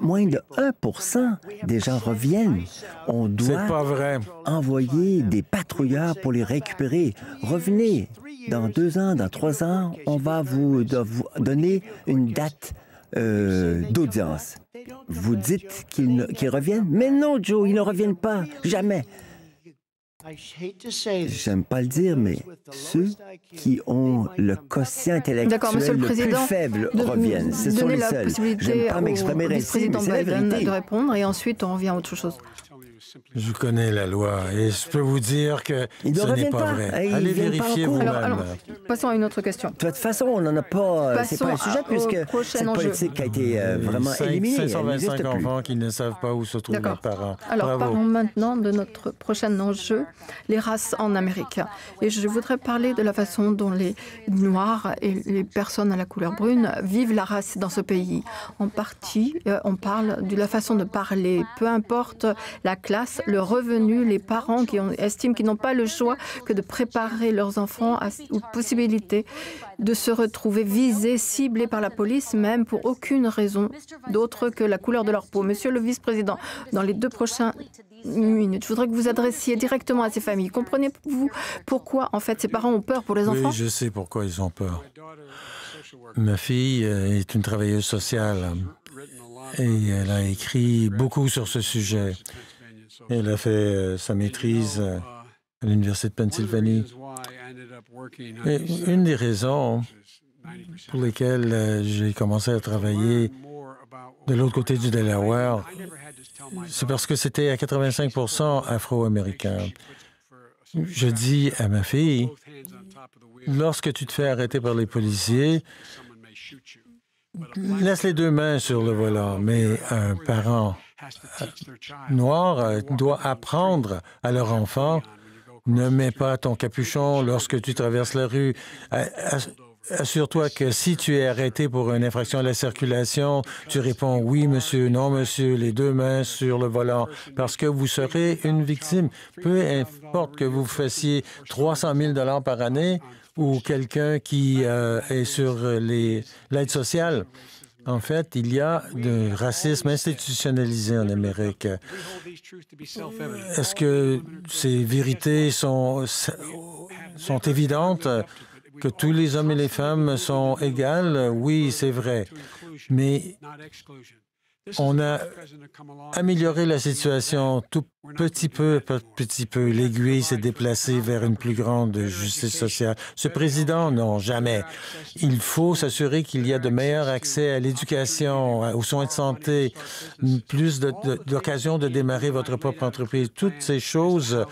moins de 1% des gens reviennent. On doit pas vrai. envoyer des patrouilleurs pour les récupérer. Revenez. Dans 2 ans, dans 3 ans, on va vous donner une date d'audience. Vous dites qu'ils reviennent? Mais non, Joe, ils ne reviennent pas. Jamais. J'aime pas le dire, mais ceux qui ont le quotient intellectuel le plus faible reviennent. Ce sont les seuls. J'aime pas m'exprimer ainsi, mais c'est la vérité. De répondre et ensuite on revient à autre chose. Je connais la loi et je peux vous dire que ce n'est pas vrai. Allez vérifier vous-même. Alors, passons à une autre question. De toute façon, on n'en a pas... C'est pas un sujet puisque cette politique a été vraiment éliminée. 525 enfants qui ne savent pas où se trouvent leurs parents. Alors, parlons maintenant de notre prochain enjeu, les races en Amérique. Et je voudrais parler de la façon dont les Noirs et les personnes à la couleur brune vivent la race dans ce pays. En partie, on parle de la façon de parler. Peu importe la classe, le revenu, les parents qui estiment qu'ils n'ont pas le choix que de préparer leurs enfants aux possibilités de se retrouver visés, ciblés par la police, même pour aucune raison d'autre que la couleur de leur peau. Monsieur le vice-président, dans les 2 prochaines minutes, je voudrais que vous adressiez directement à ces familles. Comprenez-vous pourquoi, en fait, ces parents ont peur pour les enfants? Oui, je sais pourquoi ils ont peur. Ma fille est une travailleuse sociale et elle a écrit beaucoup sur ce sujet. Elle a fait sa maîtrise à l'Université de Pennsylvanie. Et une des raisons pour lesquelles j'ai commencé à travailler de l'autre côté du Delaware, c'est parce que c'était à 85% afro-américain. Je dis à ma fille, lorsque tu te fais arrêter par les policiers, laisse les 2 mains sur le volant, mais un parent noir doit apprendre à leur enfant, ne mets pas ton capuchon lorsque tu traverses la rue. Assure-toi que si tu es arrêté pour une infraction à la circulation, tu réponds oui, monsieur, non, monsieur, les 2 mains sur le volant, parce que vous serez une victime. Peu importe que vous fassiez 300 000 par année ou quelqu'un qui est sur l'aide sociale. En fait, il y a du racisme institutionnalisé en Amérique. Est-ce que ces vérités sont évidentes, que tous les hommes et les femmes sont égales? Oui, c'est vrai. Mais on a amélioré la situation tout petit peu par petit peu. L'aiguille s'est déplacée vers une plus grande justice sociale. Ce président, non, jamais. Il faut s'assurer qu'il y a de meilleurs accès à l'éducation, aux soins de santé, plus d'occasions de démarrer votre propre entreprise. Toutes ces choses,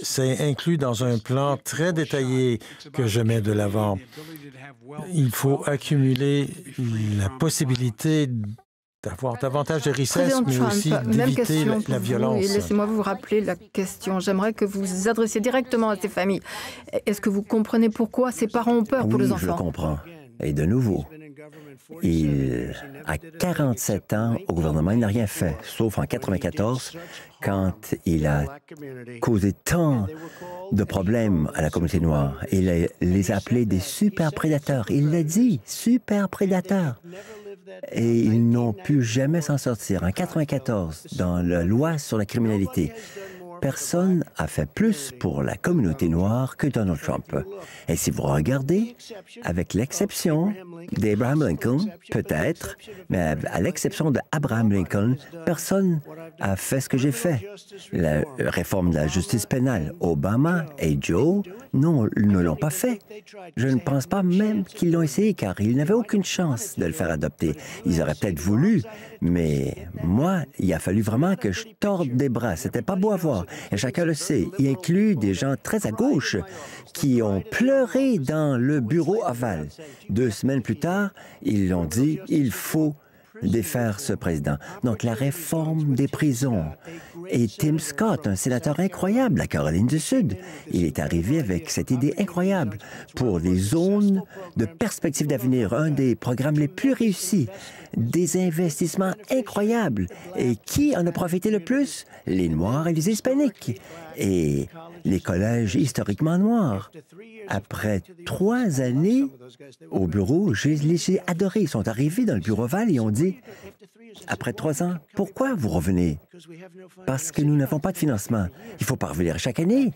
c'est inclus dans un plan très détaillé que je mets de l'avant. Il faut accumuler la possibilité d'avoir davantage de richesse, mais aussi d'éviter la violence. Laissez-moi vous rappeler la question. J'aimerais que vous vous adressiez directement à ces familles. Est-ce que vous comprenez pourquoi ces parents ont peur pour les enfants? Oui, je le comprends. Et de nouveau, il a 47 ans au gouvernement, il n'a rien fait, sauf en 1994, quand il a causé tant de problèmes à la communauté noire. Il les a appelés des super prédateurs. Il l'a dit, super prédateurs. Et ils n'ont pu jamais s'en sortir. En 1994, dans la loi sur la criminalité, personne n'a fait plus pour la communauté noire que Donald Trump. Et si vous regardez, avec l'exception d'Abraham Lincoln, peut-être, mais à l'exception d'Abraham Lincoln, personne n'a fait ce que j'ai fait. La réforme de la justice pénale, Obama et Joe, non, ne l'ont pas fait. Je ne pense pas même qu'ils l'ont essayé, car ils n'avaient aucune chance de le faire adopter. Ils auraient peut-être voulu, mais moi, il a fallu vraiment que je torde des bras. C'était pas beau à voir. Et chacun le sait, y inclut des gens très à gauche qui ont pleuré dans le bureau ovale. 2 semaines plus tard, ils ont dit « il faut défaire ce président ». Donc, la réforme des prisons. Et Tim Scott, un sénateur incroyable de la Caroline du Sud, il est arrivé avec cette idée incroyable pour les zones de perspective d'avenir, un des programmes les plus réussis, des investissements incroyables. Et qui en a profité le plus? Les Noirs et les Hispaniques. Et les collèges historiquement noirs. Après 3 années au bureau, je les ai adorés. Ils sont arrivés dans le bureau ovale et ont dit, après 3 ans, pourquoi vous revenez? Parce que nous n'avons pas de financement. Il faut pas revenir chaque année.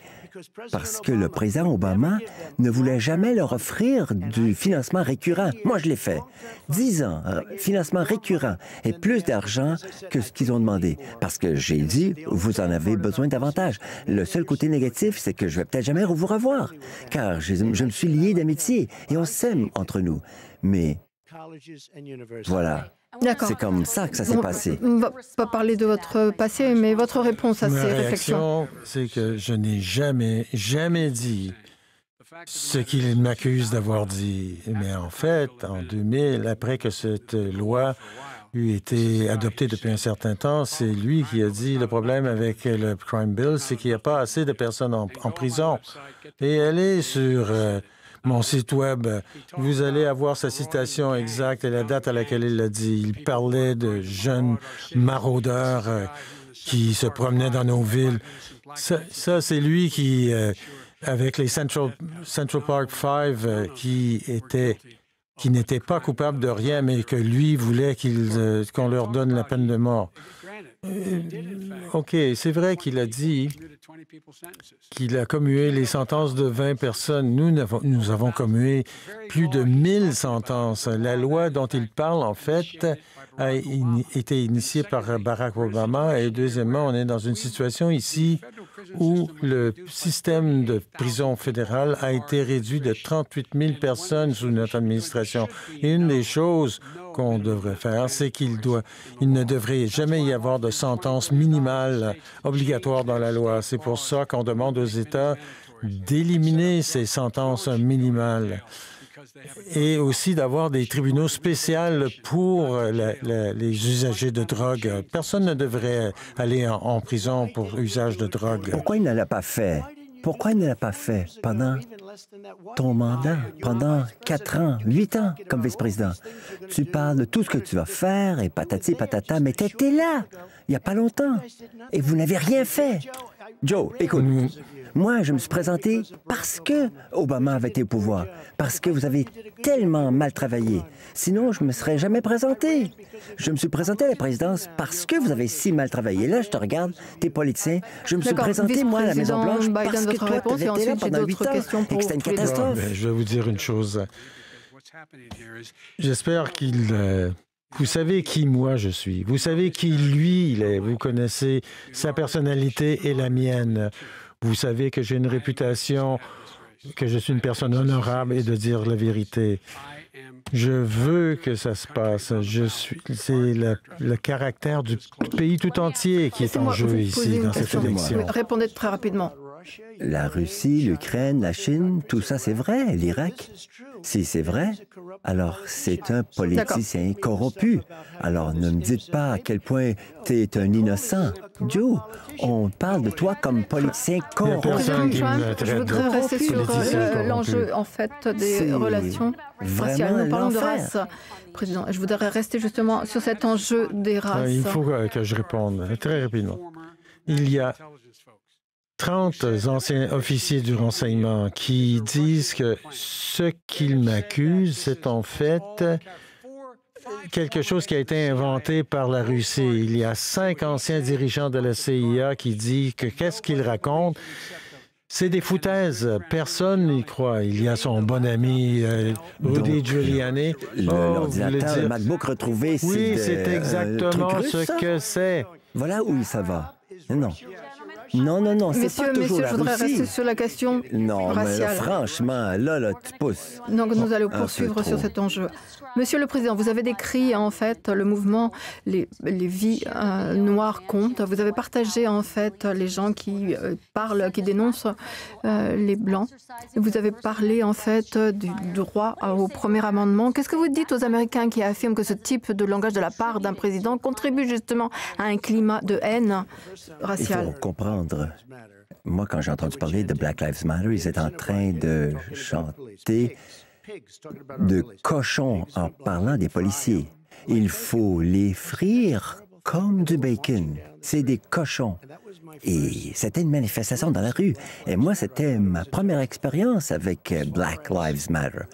Parce que le président Obama ne voulait jamais leur offrir du financement récurrent. Moi, je l'ai fait. 10 ans, financement récurrent et plus d'argent que ce qu'ils ont demandé. Parce que j'ai dit, vous en avez besoin davantage. Le seul côté négatif, c'est que je vais peut-être jamais vous revoir, car je me suis lié d'amitié et on s'aime entre nous. Mais voilà. D'accord. C'est comme ça que ça s'est passé. On ne va pas parler de votre passé, mais votre réponse à Ma ces réflexions. réaction, c'est que je n'ai jamais dit ce qu'il m'accuse d'avoir dit. Mais en fait, en 2000, après que cette loi eut été adoptée depuis un certain temps, c'est lui qui a dit le problème avec le Crime Bill, c'est qu'il n'y a pas assez de personnes en prison. Et elle est sur mon site Web. Vous allez avoir sa citation exacte et la date à laquelle il l'a dit. Il parlait de jeunes maraudeurs qui se promenaient dans nos villes. Ça c'est lui qui, avec les Central Park Five, qui n'étaient pas coupables de rien, mais que lui voulait qu'on leur donne la peine de mort. OK, c'est vrai qu'il a dit qu'il a commué les sentences de 20 personnes. Nous avons commué plus de 1000 sentences. La loi dont il parle, en fait, a été initiée par Barack Obama. Et deuxièmement, on est dans une situation ici où le système de prison fédérale a été réduit de 38 000 personnes sous notre administration. Et une des choses qu'on devrait faire, c'est qu'il ne devrait jamais y avoir de sentence minimale obligatoire dans la loi. C'est pour ça qu'on demande aux États d'éliminer ces sentences minimales et aussi d'avoir des tribunaux spéciaux pour les usagers de drogue. Personne ne devrait aller en prison pour usage de drogue. Pourquoi il ne l'a pas fait? Pourquoi il ne l'a pas fait pendant ton mandat, pendant 4 ans, 8 ans comme vice-président? Tu parles de tout ce que tu vas faire et patati patata, mais tu étais là il n'y a pas longtemps et vous n'avez rien fait. Joe, écoute, moi, je me suis présenté parce que Obama avait été au pouvoir, parce que vous avez tellement mal travaillé. Sinon, je ne me serais jamais présenté. Je me suis présenté à la présidence parce que vous avez si mal travaillé. Là, je te regarde, t'es politicien. Je me suis présenté, moi, à la Maison-Blanche parce que toi, tu étais là pendant 8 ans et que c'était une catastrophe. Je vais vous dire une chose. J'espère qu'il... Vous savez qui moi je suis. Vous savez qui lui il est. Vous connaissez sa personnalité et la mienne. Vous savez que j'ai une réputation, que je suis une personne honorable et de dire la vérité. Je veux que ça se passe. C'est le caractère du pays tout entier qui est en jeu ici dans cette élection. Répondez très rapidement. La Russie, l'Ukraine, la Chine, tout ça, c'est vrai. L'Irak, si c'est vrai, alors c'est un politicien corrompu. Alors ne me dites pas à quel point tu es un innocent. Joe, on parle de toi comme politicien corrompu. Je voudrais rester sur l'enjeu, en fait, des relations raciales. Nous parlons de race, Président. Je voudrais rester justement sur cet enjeu des races. Il faut que je réponde très rapidement. Il y a 30 anciens officiers du renseignement qui disent que ce qu'ils m'accusent, c'est en fait quelque chose qui a été inventé par la Russie. Il y a 5 anciens dirigeants de la CIA qui disent que qu'est-ce qu'ils racontent? C'est des foutaises. Personne n'y croit. Il y a son bon ami Rudy Giuliani. L'ordinateur, le MacBook retrouvé, oui, c'est exactement ce que c'est. Voilà où ça va. Non. Non, c'est pas toujours Messieurs, la je voudrais Russie. rester sur la question Non, mais là, raciale. franchement, là, tu pousses. Donc nous allons Un peu poursuivre sur trop. cet enjeu. Monsieur le Président, vous avez décrit en fait le mouvement Les vies noires comptent. Vous avez partagé en fait les gens qui parlent, qui dénoncent les Blancs. Vous avez parlé en fait du droit au premier amendement. Qu'est-ce que vous dites aux Américains qui affirment que ce type de langage de la part d'un président contribue justement à un climat de haine Il raciale? faut comprendre. Moi, quand j'ai entendu parler de Black Lives Matter, ils étaient en train de chanter de cochons en parlant des policiers. Il faut les frire comme du bacon. C'est des cochons. Et c'était une manifestation dans la rue. Et moi, c'était ma première expérience avec Black Lives Matter.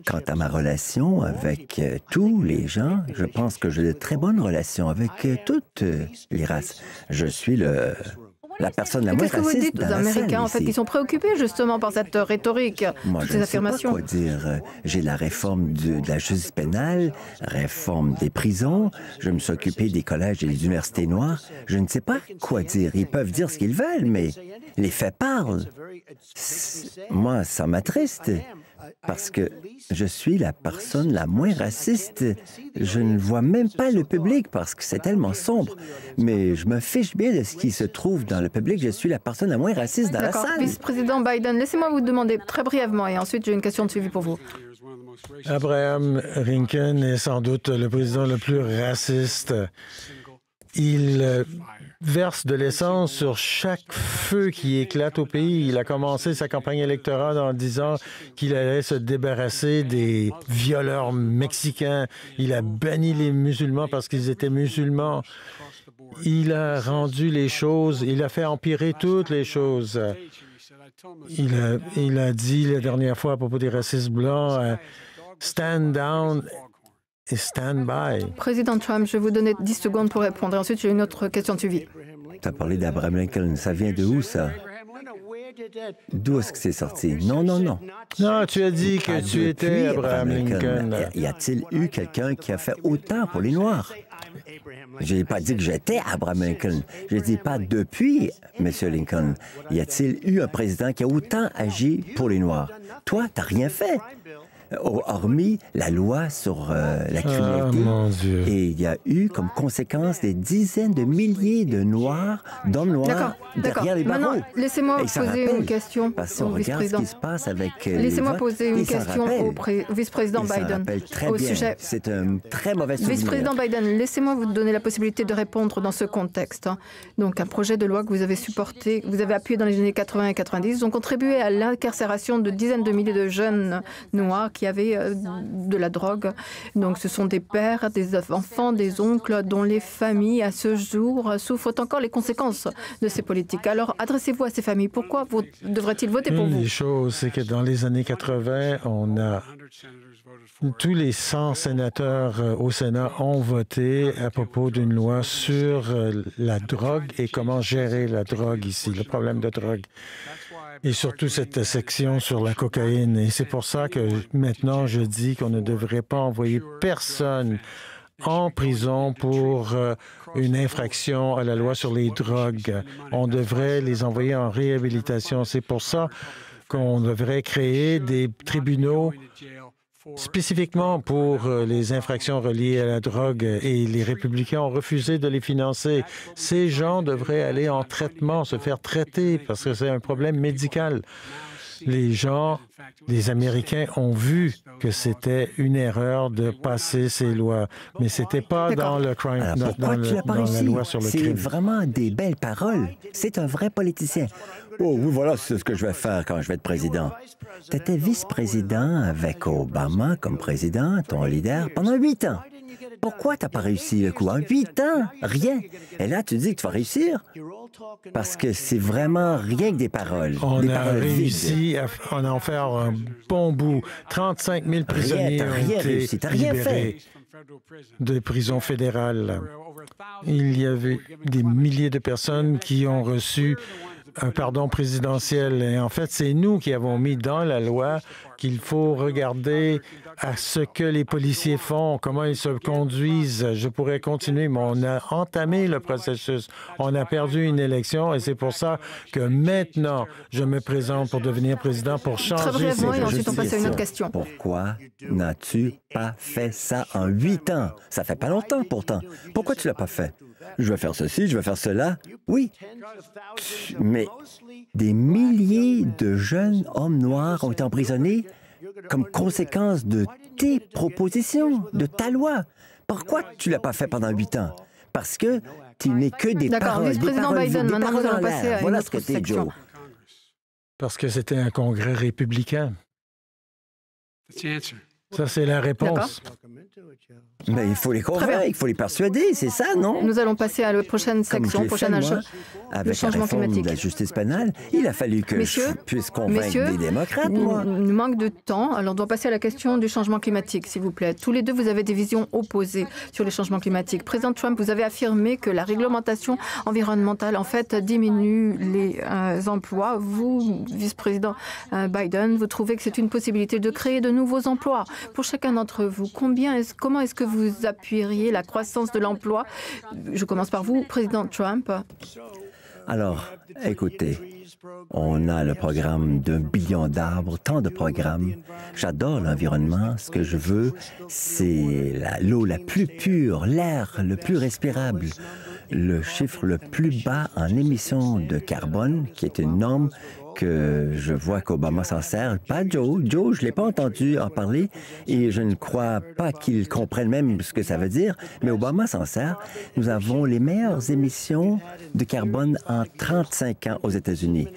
Quant à ma relation avec tous les gens, je pense que j'ai de très bonnes relations avec toutes les races. Je suis la personne la moins Qu'est-ce que vous raciste dites aux dans la Américains salle en fait ici. qui sont préoccupés justement par cette rhétorique, Moi, toutes je ces ne sais pas affirmations? quoi dire. J'ai la réforme de la justice pénale, réforme des prisons. Je me suis occupé des collèges et des universités noires. Je ne sais pas quoi dire. Ils peuvent dire ce qu'ils veulent, mais les faits parlent. Moi, ça m'attriste parce que je suis la personne la moins raciste. Je ne vois même pas le public parce que c'est tellement sombre. Mais je me fiche bien de ce qui se trouve dans le public. Je suis la personne la moins raciste dans la D'accord. salle. Vice-président Biden, laissez-moi vous demander très brièvement et ensuite j'ai une question de suivi pour vous. Abraham Lincoln est sans doute le président le plus raciste. Il verse de l'essence sur chaque feu qui éclate au pays. Il a commencé sa campagne électorale en disant qu'il allait se débarrasser des violeurs mexicains. Il a banni les musulmans parce qu'ils étaient musulmans. Il a rendu les choses, il a fait empirer toutes les choses. Il a dit la dernière fois à propos des racistes blancs, stand down et stand by. Président Trump, je vais vous donner 10 secondes pour répondre. Et ensuite, j'ai une autre question de suivi. Tu as parlé d'Abraham Lincoln. Ça vient de où, ça? D'où est-ce que c'est sorti? Non. Non, tu as dit que tu Depuis étais Abraham Lincoln. Y a-t-il eu quelqu'un qui a fait autant pour les Noirs? Je n'ai pas dit que j'étais Abraham Lincoln. Je dis pas depuis M. Lincoln. Y a-t-il eu un président qui a autant agi pour les Noirs? Toi, t'as rien fait. Hormis la loi sur la criminalité. mon Dieu. Et il y a eu comme conséquence des dizaines de milliers de Noirs, d'hommes noirs, D'accord. derrière les barreaux. Maintenant, laissez-moi Et ça poser rappelle, une question parce que si au on regarde ce vice-président. qui se passe avec les Laissez-moi votes, poser une il s'en question rappelle. au vice-président Il s'en Biden rappelle très au bien. sujet. C'est un très mauvais souvenir. Vice-président Biden, laissez-moi vous donner la possibilité de répondre dans ce contexte. Donc, un projet de loi que vous avez supporté, que vous avez appuyé dans les années 80 et 90, ont contribué à l'incarcération de dizaines de milliers de jeunes noirs qui avaient de la drogue. Donc, ce sont des pères, des enfants, des oncles dont les familles, à ce jour, souffrent encore les conséquences de ces politiques. Alors, adressez-vous à ces familles. Pourquoi devraient-ils voter pour Une vous? des choses, c'est que dans les années 80, tous les 100 sénateurs au Sénat ont voté à propos d'une loi sur la drogue et comment gérer la drogue ici, le problème de drogue. Et surtout cette section sur la cocaïne. Et c'est pour ça que maintenant, je dis qu'on ne devrait pas envoyer personne en prison pour une infraction à la loi sur les drogues. On devrait les envoyer en réhabilitation. C'est pour ça qu'on devrait créer des tribunaux spécifiquement pour les infractions reliées à la drogue et les républicains ont refusé de les financer. Ces gens devraient aller en traitement, se faire traiter parce que c'est un problème médical. Les gens, les Américains ont vu que c'était une erreur de passer ces lois, mais c'était pas dans le crime, Alors pourquoi tu l'as pas dans la réussi? loi sur le C'est crime. vraiment des belles paroles. C'est un vrai politicien. Oh oui, voilà, c'est ce que je vais faire quand je vais être président. Tu étais vice-président avec Obama comme président, ton leader, pendant 8 ans. Pourquoi t'as pas réussi le coup? En 8 ans, rien. Et là, tu dis que tu vas réussir? Parce que c'est vraiment rien que des paroles. On des a paroles réussi à en faire un bon bout. 35 000 prisonniers t'as ont rien été réussi, t'as rien libérés de prison fédérale. Il y avait des milliers de personnes qui ont reçu un pardon présidentiel. Et en fait, c'est nous qui avons mis dans la loi qu'il faut regarder à ce que les policiers font, comment ils se conduisent. Je pourrais continuer, mais on a entamé le processus. On a perdu une élection et c'est pour ça que maintenant, je me présente pour devenir président pour changer Très brièvement, ces et ensuite on choses. passe à une autre question. Pourquoi n'as-tu pas fait ça en 8 ans? Ça fait pas longtemps pourtant. Pourquoi tu l'as pas fait? Je vais faire ceci, je vais faire cela. Oui, mais des milliers de jeunes hommes noirs ont été emprisonnés comme conséquence de tes propositions, de ta loi. Pourquoi tu l'as pas fait pendant 8 ans? Parce que tu n'es que des paroles, vice-président Biden, maintenant nous allons passer à une voilà autre ce que t'es, section. Joe. Parce que c'était un congrès républicain. Ça, c'est la réponse. Mais il faut les convaincre, il faut les persuader, c'est ça, non? Nous allons passer à la prochaine Comme je section, l'ai prochain fait, âge. moi, avec la changement réforme climatique. de la justice pénale, il a fallu que Messieurs, je puisse convaincre des démocrates, il moi. nous manque de temps, alors on doit passer à la question du changement climatique, s'il vous plaît. Tous les deux, vous avez des visions opposées sur les changements climatiques. Président Trump, vous avez affirmé que la réglementation environnementale, en fait, diminue les emplois. Vous, vice-président Biden, vous trouvez que c'est une possibilité de créer de nouveaux emplois. Pour chacun d'entre vous, comment est-ce que vous appuieriez la croissance de l'emploi? Je commence par vous, président Trump. Alors, écoutez, on a le programme d'1 billion d'arbres, tant de programmes. J'adore l'environnement. Ce que je veux, c'est l'eau la plus pure, l'air le plus respirable, le chiffre le plus bas en émissions de carbone, qui est une norme que je vois qu'Obama s'en sert. Pas Joe. Joe, je ne l'ai pas entendu en parler et je ne crois pas qu'il comprenne même ce que ça veut dire, mais Obama s'en sert. Nous avons les meilleures émissions de carbone en 35 ans aux États-Unis.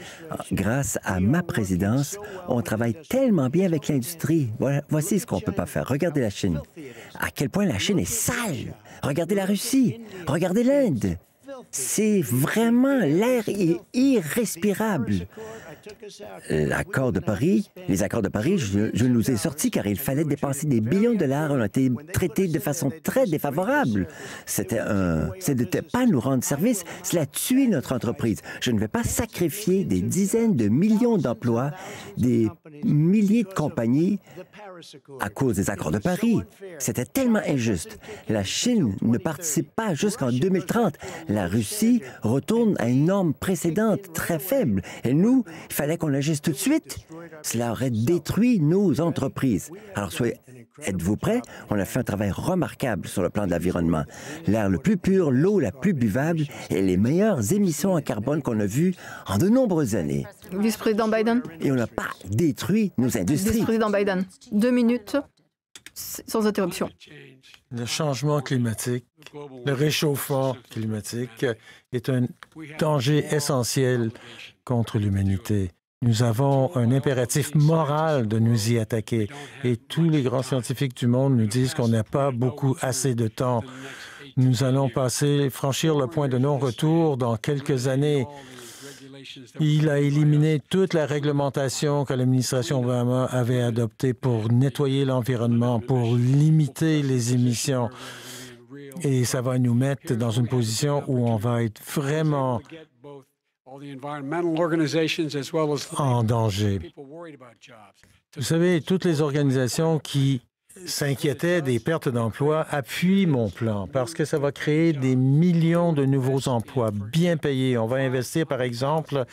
Grâce à ma présidence, on travaille tellement bien avec l'industrie. Voilà, voici ce qu'on ne peut pas faire. Regardez la Chine. À quel point la Chine est sale. Regardez la Russie. Regardez l'Inde. C'est vraiment l'air est irrespirable. L'accord de Paris, les accords de Paris, je nous ai sortis car il fallait dépenser des billions de dollars. On a été traités de façon très défavorable. C'était pas nous rendre service, cela a tué notre entreprise. Je ne vais pas sacrifier des dizaines de millions d'emplois, des milliers de compagnies à cause des accords de Paris. C'était tellement injuste. La Chine ne participe pas jusqu'en 2030. La Russie retourne à une norme précédente très faible. Et nous, il fallait qu'on agisse tout de suite. Cela aurait détruit nos entreprises. Alors, êtes-vous prêts? On a fait un travail remarquable sur le plan de l'environnement. L'air le plus pur, l'eau la plus buvable et les meilleures émissions en carbone qu'on a vues en de nombreuses années. Vice-président Biden. Et on n'a pas détruit nos industries. Vice-président Biden, 2 minutes, sans interruption. Le changement climatique, le réchauffement climatique est un danger essentiel contre l'humanité. Nous avons un impératif moral de nous y attaquer et tous les grands scientifiques du monde nous disent qu'on n'a pas assez de temps. Nous allons franchir le point de non-retour dans quelques années. Il a éliminé toute la réglementation que l'administration Obama avait adoptée pour nettoyer l'environnement, pour limiter les émissions. Et ça va nous mettre dans une position où on va être vraiment en danger. Vous savez, toutes les organisations qui s'inquiétaient des pertes d'emplois appuient mon plan parce que ça va créer des millions de nouveaux emplois bien payés. On va investir, par exemple,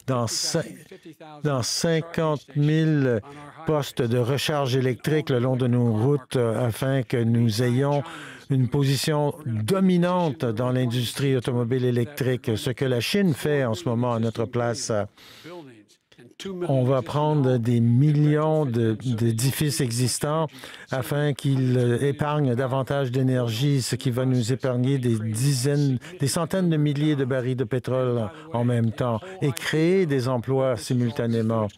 dans 50 000 postes de recharge électrique le long de nos routes afin que nous ayons une position dominante dans l'industrie automobile électrique, ce que la Chine fait en ce moment à notre place. On va prendre des millions d'édifices existants afin qu'ils épargnent davantage d'énergie, ce qui va nous épargner des centaines de milliers de barils de pétrole en même temps et créer des emplois simultanément.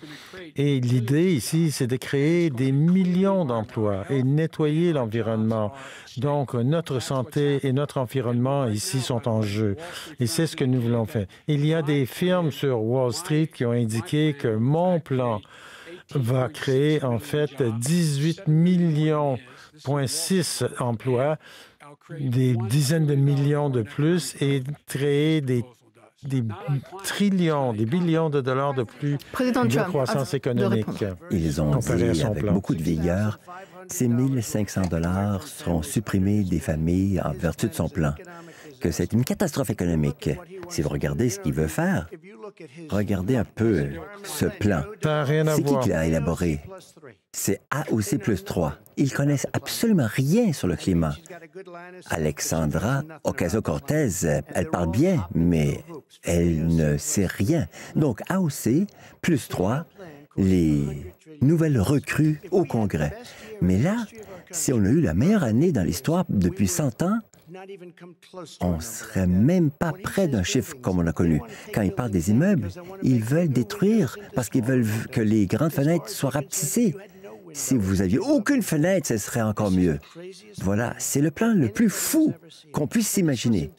Et l'idée ici, c'est de créer des millions d'emplois et nettoyer l'environnement. Donc, notre santé et notre environnement ici sont en jeu. Et c'est ce que nous voulons faire. Il y a des firmes sur Wall Street qui ont indiqué que mon plan va créer en fait 18,6 millions emplois, des dizaines de millions de plus et créer des trillions, des billions de dollars de plus de croissance économique. Ils ont dit avec beaucoup de vigueur, ces 1 500 $ seront supprimés des familles en vertu de son plan, que c'est une catastrophe économique. Si vous regardez ce qu'il veut faire, regardez un peu ce plan. C'est qui l'a élaboré? C'est AOC plus 3. Ils connaissent absolument rien sur le climat. Alexandra Ocasio-Cortez, elle parle bien, mais elle ne sait rien. Donc, AOC plus 3, les nouvelles recrues au Congrès. Mais là, si on a eu la meilleure année dans l'histoire depuis 100 ans, on ne serait même pas près d'un chiffre comme on a connu. Quand ils parlent des immeubles, ils veulent détruire parce qu'ils veulent que les grandes fenêtres soient rapetissées. Si vous aviez aucune fenêtre, ce serait encore mieux. Voilà, c'est le plan le plus fou qu'on puisse s'imaginer.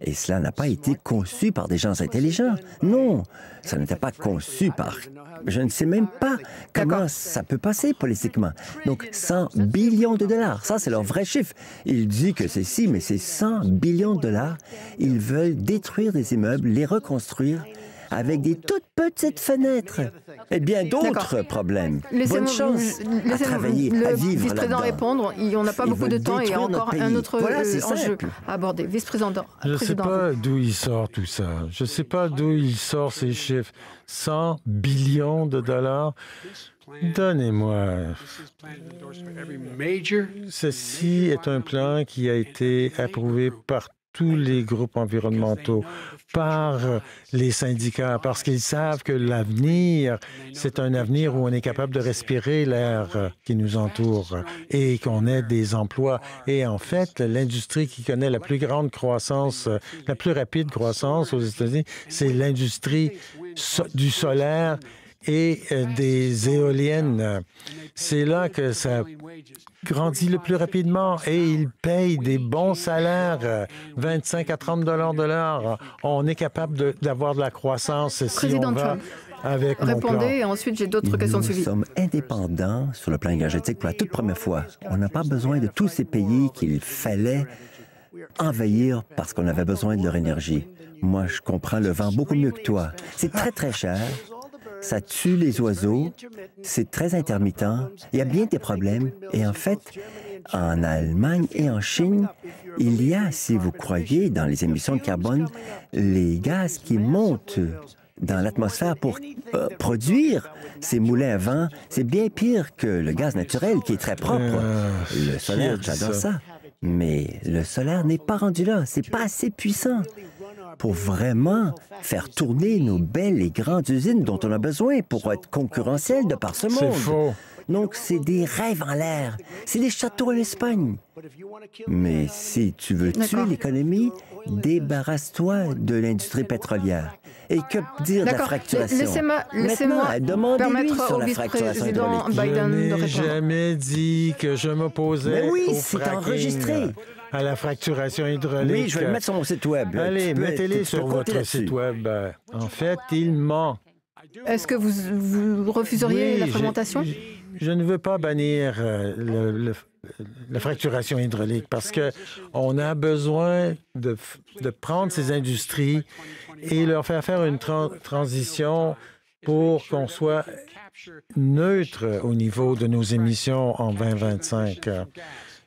Et cela n'a pas été conçu par des gens intelligents. Non, ça n'était pas conçu par... Je ne sais même pas comment ça peut passer politiquement. Donc, 100 billions de dollars, ça, c'est leur vrai chiffre. Il dit que c'est si, mais c'est 100 billions de dollars. Ils veulent détruire des immeubles, les reconstruire avec des toutes petites fenêtres et bien d'autres problèmes. Bonne chance à travailler, à vivre là-dedans. Le vice-président répondre. On n'a pas beaucoup de temps et il y a encore un autre enjeu à aborder. Vice-président. Je ne sais pas d'où il sort tout ça. Je ne sais pas d'où il sort ces chiffres. 100 billions de dollars. Donnez-moi. Ceci est un plan qui a été approuvé par tous les groupes environnementaux, par les syndicats, parce qu'ils savent que l'avenir, c'est un avenir où on est capable de respirer l'air qui nous entoure et qu'on ait des emplois. Et en fait, l'industrie qui connaît la plus grande croissance, la plus rapide croissance aux États-Unis, c'est l'industrie du solaire et des éoliennes. C'est là que ça grandit le plus rapidement et ils payent des bons salaires, 25 à 30 $ de l'heure. On est capable d'avoir de la croissance si on va avec mon plan. Répondez et ensuite j'ai d'autres questions de suivi. Nous sommes indépendants sur le plan énergétique pour la toute première fois. On n'a pas besoin de tous ces pays qu'il fallait envahir parce qu'on avait besoin de leur énergie. Moi, je comprends le vent beaucoup mieux que toi. C'est très, très cher. Ça tue les oiseaux, c'est très intermittent, il y a bien des problèmes. Et en fait, en Allemagne et en Chine, il y a, si vous croyez, dans les émissions de carbone, les gaz qui montent dans l'atmosphère pour produire ces moulins à vent. C'est bien pire que le gaz naturel qui est très propre. Le solaire, j'adore ça. Mais le solaire n'est pas rendu là, c'est pas assez puissant pour vraiment faire tourner nos belles et grandes usines dont on a besoin pour être concurrentiel de par ce monde. C'est faux. Donc, c'est des rêves en l'air. C'est des châteaux en Espagne. Mais si tu veux tuer l'économie, débarrasse-toi de l'industrie pétrolière. Et que dire de la fracturation? Laissez-moi permettre au vice-président Biden de répondre. Je n'ai jamais dit que je m'opposais au c'est enregistré. À la fracturation hydraulique. Oui, je vais le mettre sur mon site Web. Allez, mettez-les sur votre site Web. En fait, il ment. Est-ce que vous refuseriez la fragmentation? Je ne veux pas bannir la fracturation hydraulique parce qu'on a besoin de prendre ces industries et leur faire une transition pour qu'on soit neutre au niveau de nos émissions en 2025.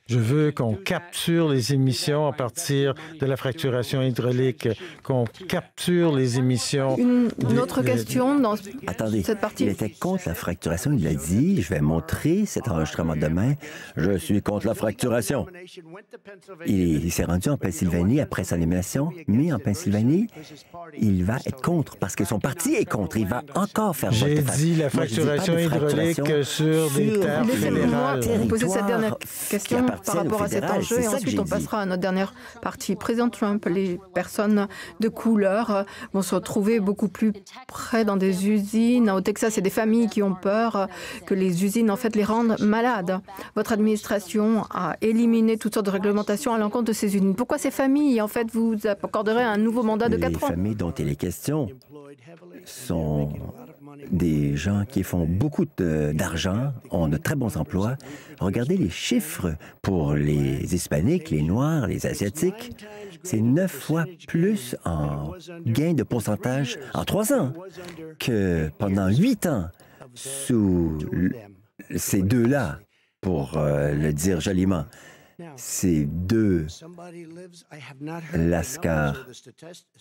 Je veux qu'on capture les émissions à partir de la fracturation hydraulique, qu'on capture les émissions... Une autre question dans cette partie. Il était contre la fracturation, il l'a dit. Je vais montrer cet enregistrement demain. Je suis contre la fracturation. Il s'est rendu en Pennsylvanie après sa nomination, mais en Pennsylvanie, il va être contre parce que son parti est contre. Il va encore faire voter. J'ai dit la fracturation hydraulique sur des terres fédérales. Laissez-moi vous poser cette dernière question par rapport à cet enjeu et ensuite on passera à notre dernière partie. Président Trump, les personnes de couleur vont se retrouver beaucoup plus près dans des usines. Au Texas, il y a des familles qui ont peur que les usines en fait les rendent malades. Votre administration a éliminé toutes sortes de réglementations à l'encontre de ces usines. Pourquoi ces familles, en fait, vous accorderez un nouveau mandat de 4 ans? Les familles dont il est question sont des gens qui font beaucoup d'argent, ont de très bons emplois. Regardez les chiffres Pour les Hispaniques, les Noirs, les Asiatiques, c'est 9 fois plus en gain de pourcentage en 3 ans que pendant 8 ans sous ces deux-là, pour le dire joliment. Ces deux lascars.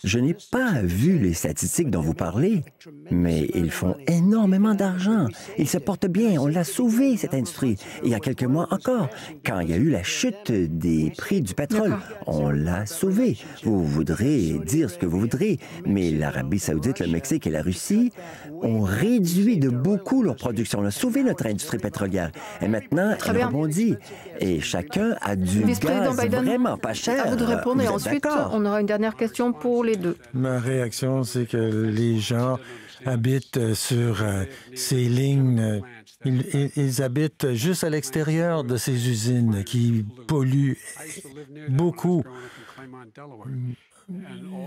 Je n'ai pas vu les statistiques dont vous parlez, mais ils font énormément d'argent. Ils se portent bien. On l'a sauvé, cette industrie. Il y a quelques mois encore, quand il y a eu la chute des prix du pétrole, on l'a sauvé. Vous voudrez dire ce que vous voudrez, mais l'Arabie saoudite, le Mexique et la Russie ont réduit de beaucoup leur production. On a sauvé notre industrie pétrolière. Et maintenant, elle rebondit. Et chacun a du gaz vraiment pas cher. À vous de répondre et ensuite, on aura une dernière question pour les deux. Ma réaction, c'est que les gens habitent sur ces lignes. Ils habitent juste à l'extérieur de ces usines qui polluent beaucoup.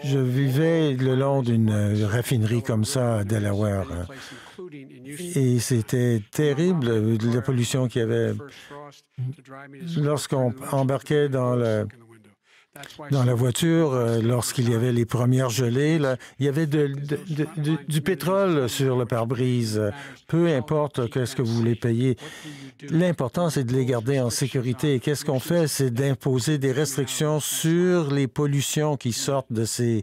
Je vivais le long d'une raffinerie comme ça à Delaware. Et c'était terrible, la pollution qu'il y avait. Lorsqu'on embarquait dans la voiture, lorsqu'il y avait les premières gelées, là, il y avait du pétrole sur le pare-brise. Peu importe qu'est-ce que vous voulez payer. L'important, c'est de les garder en sécurité. Et qu'est-ce qu'on fait? C'est d'imposer des restrictions sur les pollutions qui sortent de ces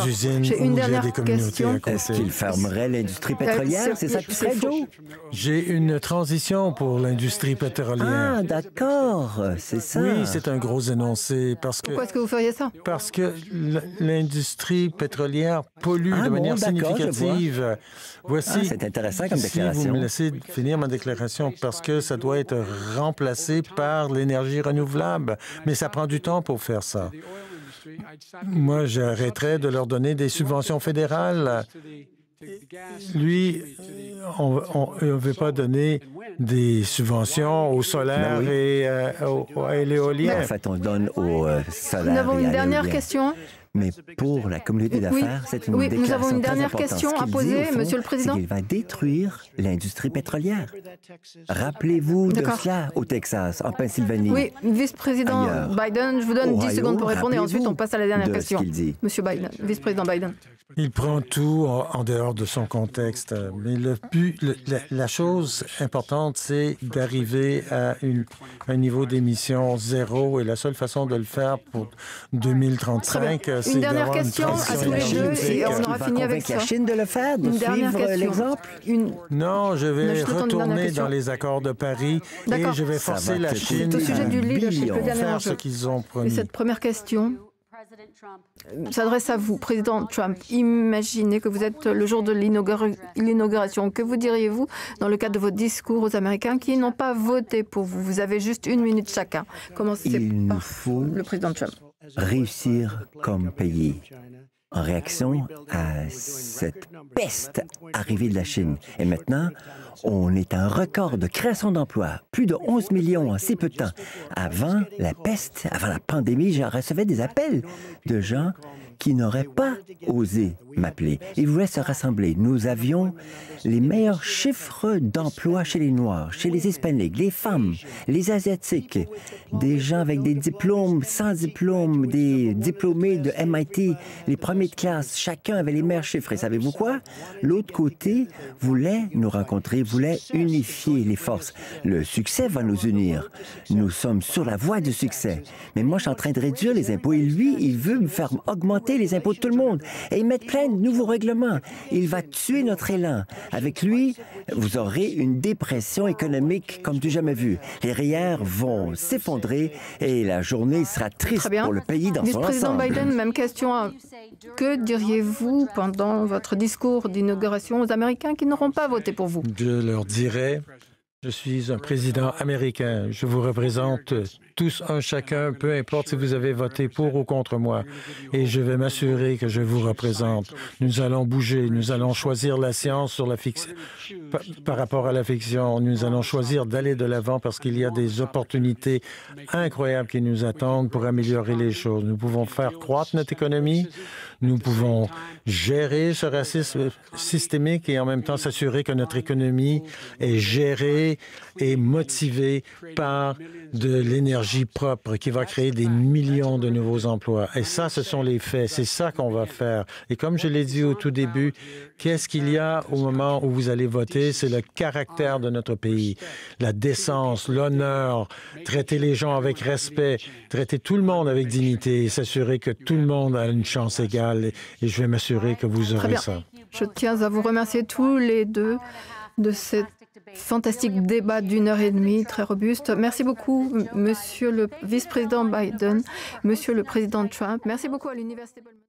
usines où il y a des communautés à côté. Est-ce qu'il fermerait l'industrie pétrolière? C'est ça que tu ferais, Joe? J'ai une transition pour l'industrie pétrolière. Ah, d'accord, c'est ça. Oui, c'est un gros énoncé parce que... Pourquoi est-ce que vous feriez ça? Parce que l'industrie pétrolière pollue de manière significative. Voici, c'est intéressant comme déclaration. Si vous me laissez finir ma déclaration, parce que ça doit être remplacé par l'énergie renouvelable. Mais ça prend du temps pour faire ça. Moi, j'arrêterais de leur donner des subventions fédérales. Lui, on ne veut pas donner des subventions au solaire et à l'éolien. En fait, on donne au solaire. Nous avons une dernière question. Mais pour la communauté d'affaires, c'est une déclaration nous avons une dernière très question importante. à poser, Monsieur le Président. Il va détruire l'industrie pétrolière. Rappelez-vous de cela au Texas, en Pennsylvanie. Oui, vice-président Biden, je vous donne 10 secondes pour répondre et ensuite on passe à la dernière question. Monsieur Biden, vice-président Biden. Il prend tout en dehors de son contexte. Mais le but, la chose importante, c'est d'arriver à un niveau d'émission zéro. Et la seule façon de le faire pour 2035, c'est une dernière question à tous les deux et on aura fini avec ça. La Chine de le faire, de suivre l'exemple? Non, je vais retourner dans les accords de Paris et je vais forcer la Chine au sujet du leadership, le dernier faire ce qu'ils ont promis. Et cette première question s'adresse à vous, Président Trump. Imaginez que vous êtes le jour de l'inauguration. Que vous diriez-vous dans le cadre de votre discours aux Américains qui n'ont pas voté pour vous? Vous avez juste 1 minute chacun. Commencez par le Président Trump. Réussir comme pays en réaction à cette peste arrivée de la Chine. Et maintenant, on est à un record de création d'emplois, plus de 11 millions en si peu de temps. Avant la peste, avant la pandémie, je recevais des appels de gens qui n'auraient pas osé m'appeler. Ils voulaient se rassembler. Nous avions les meilleurs chiffres d'emploi chez les Noirs, chez les Hispaniques, les femmes, les Asiatiques, des gens avec des diplômes, sans diplôme, des diplômés de MIT, les premiers de classe. Chacun avait les meilleurs chiffres. Et savez-vous quoi? L'autre côté voulait nous rencontrer, voulait unifier les forces. Le succès va nous unir. Nous sommes sur la voie du succès. Mais moi, je suis en train de réduire les impôts. Et lui, il veut me faire augmenter les impôts de tout le monde et mettre plein de nouveaux règlements. Il va tuer notre élan. Avec lui, vous aurez une dépression économique comme du jamais vu. Les REER vont s'effondrer et la journée sera triste pour le pays dans son ensemble. Vice-président Biden, même question. Que diriez-vous pendant votre discours d'inauguration aux Américains qui n'auront pas voté pour vous? Je leur dirais... Je suis un président américain. Je vous représente tous un chacun, peu importe si vous avez voté pour ou contre moi. Et je vais m'assurer que je vous représente. Nous allons bouger. Nous allons choisir la science sur la fiction par rapport à la fiction. Nous allons choisir d'aller de l'avant parce qu'il y a des opportunités incroyables qui nous attendent pour améliorer les choses. Nous pouvons faire croître notre économie. Nous pouvons gérer ce racisme systémique et en même temps s'assurer que notre économie est gérée et motivée par de l'énergie propre qui va créer des millions de nouveaux emplois. Et ça, ce sont les faits. C'est ça qu'on va faire. Et comme je l'ai dit au tout début, qu'est-ce qu'il y a au moment où vous allez voter? C'est le caractère de notre pays, la décence, l'honneur, traiter les gens avec respect, traiter tout le monde avec dignité et s'assurer que tout le monde a une chance égale. Et je vais m'assurer que vous aurez ça. Je tiens à vous remercier tous les deux de cette fantastique débat d'1 heure et demie, très robuste. Merci beaucoup, Monsieur le vice-président Biden, Monsieur le président Trump. Merci beaucoup à l'Université Baldwin.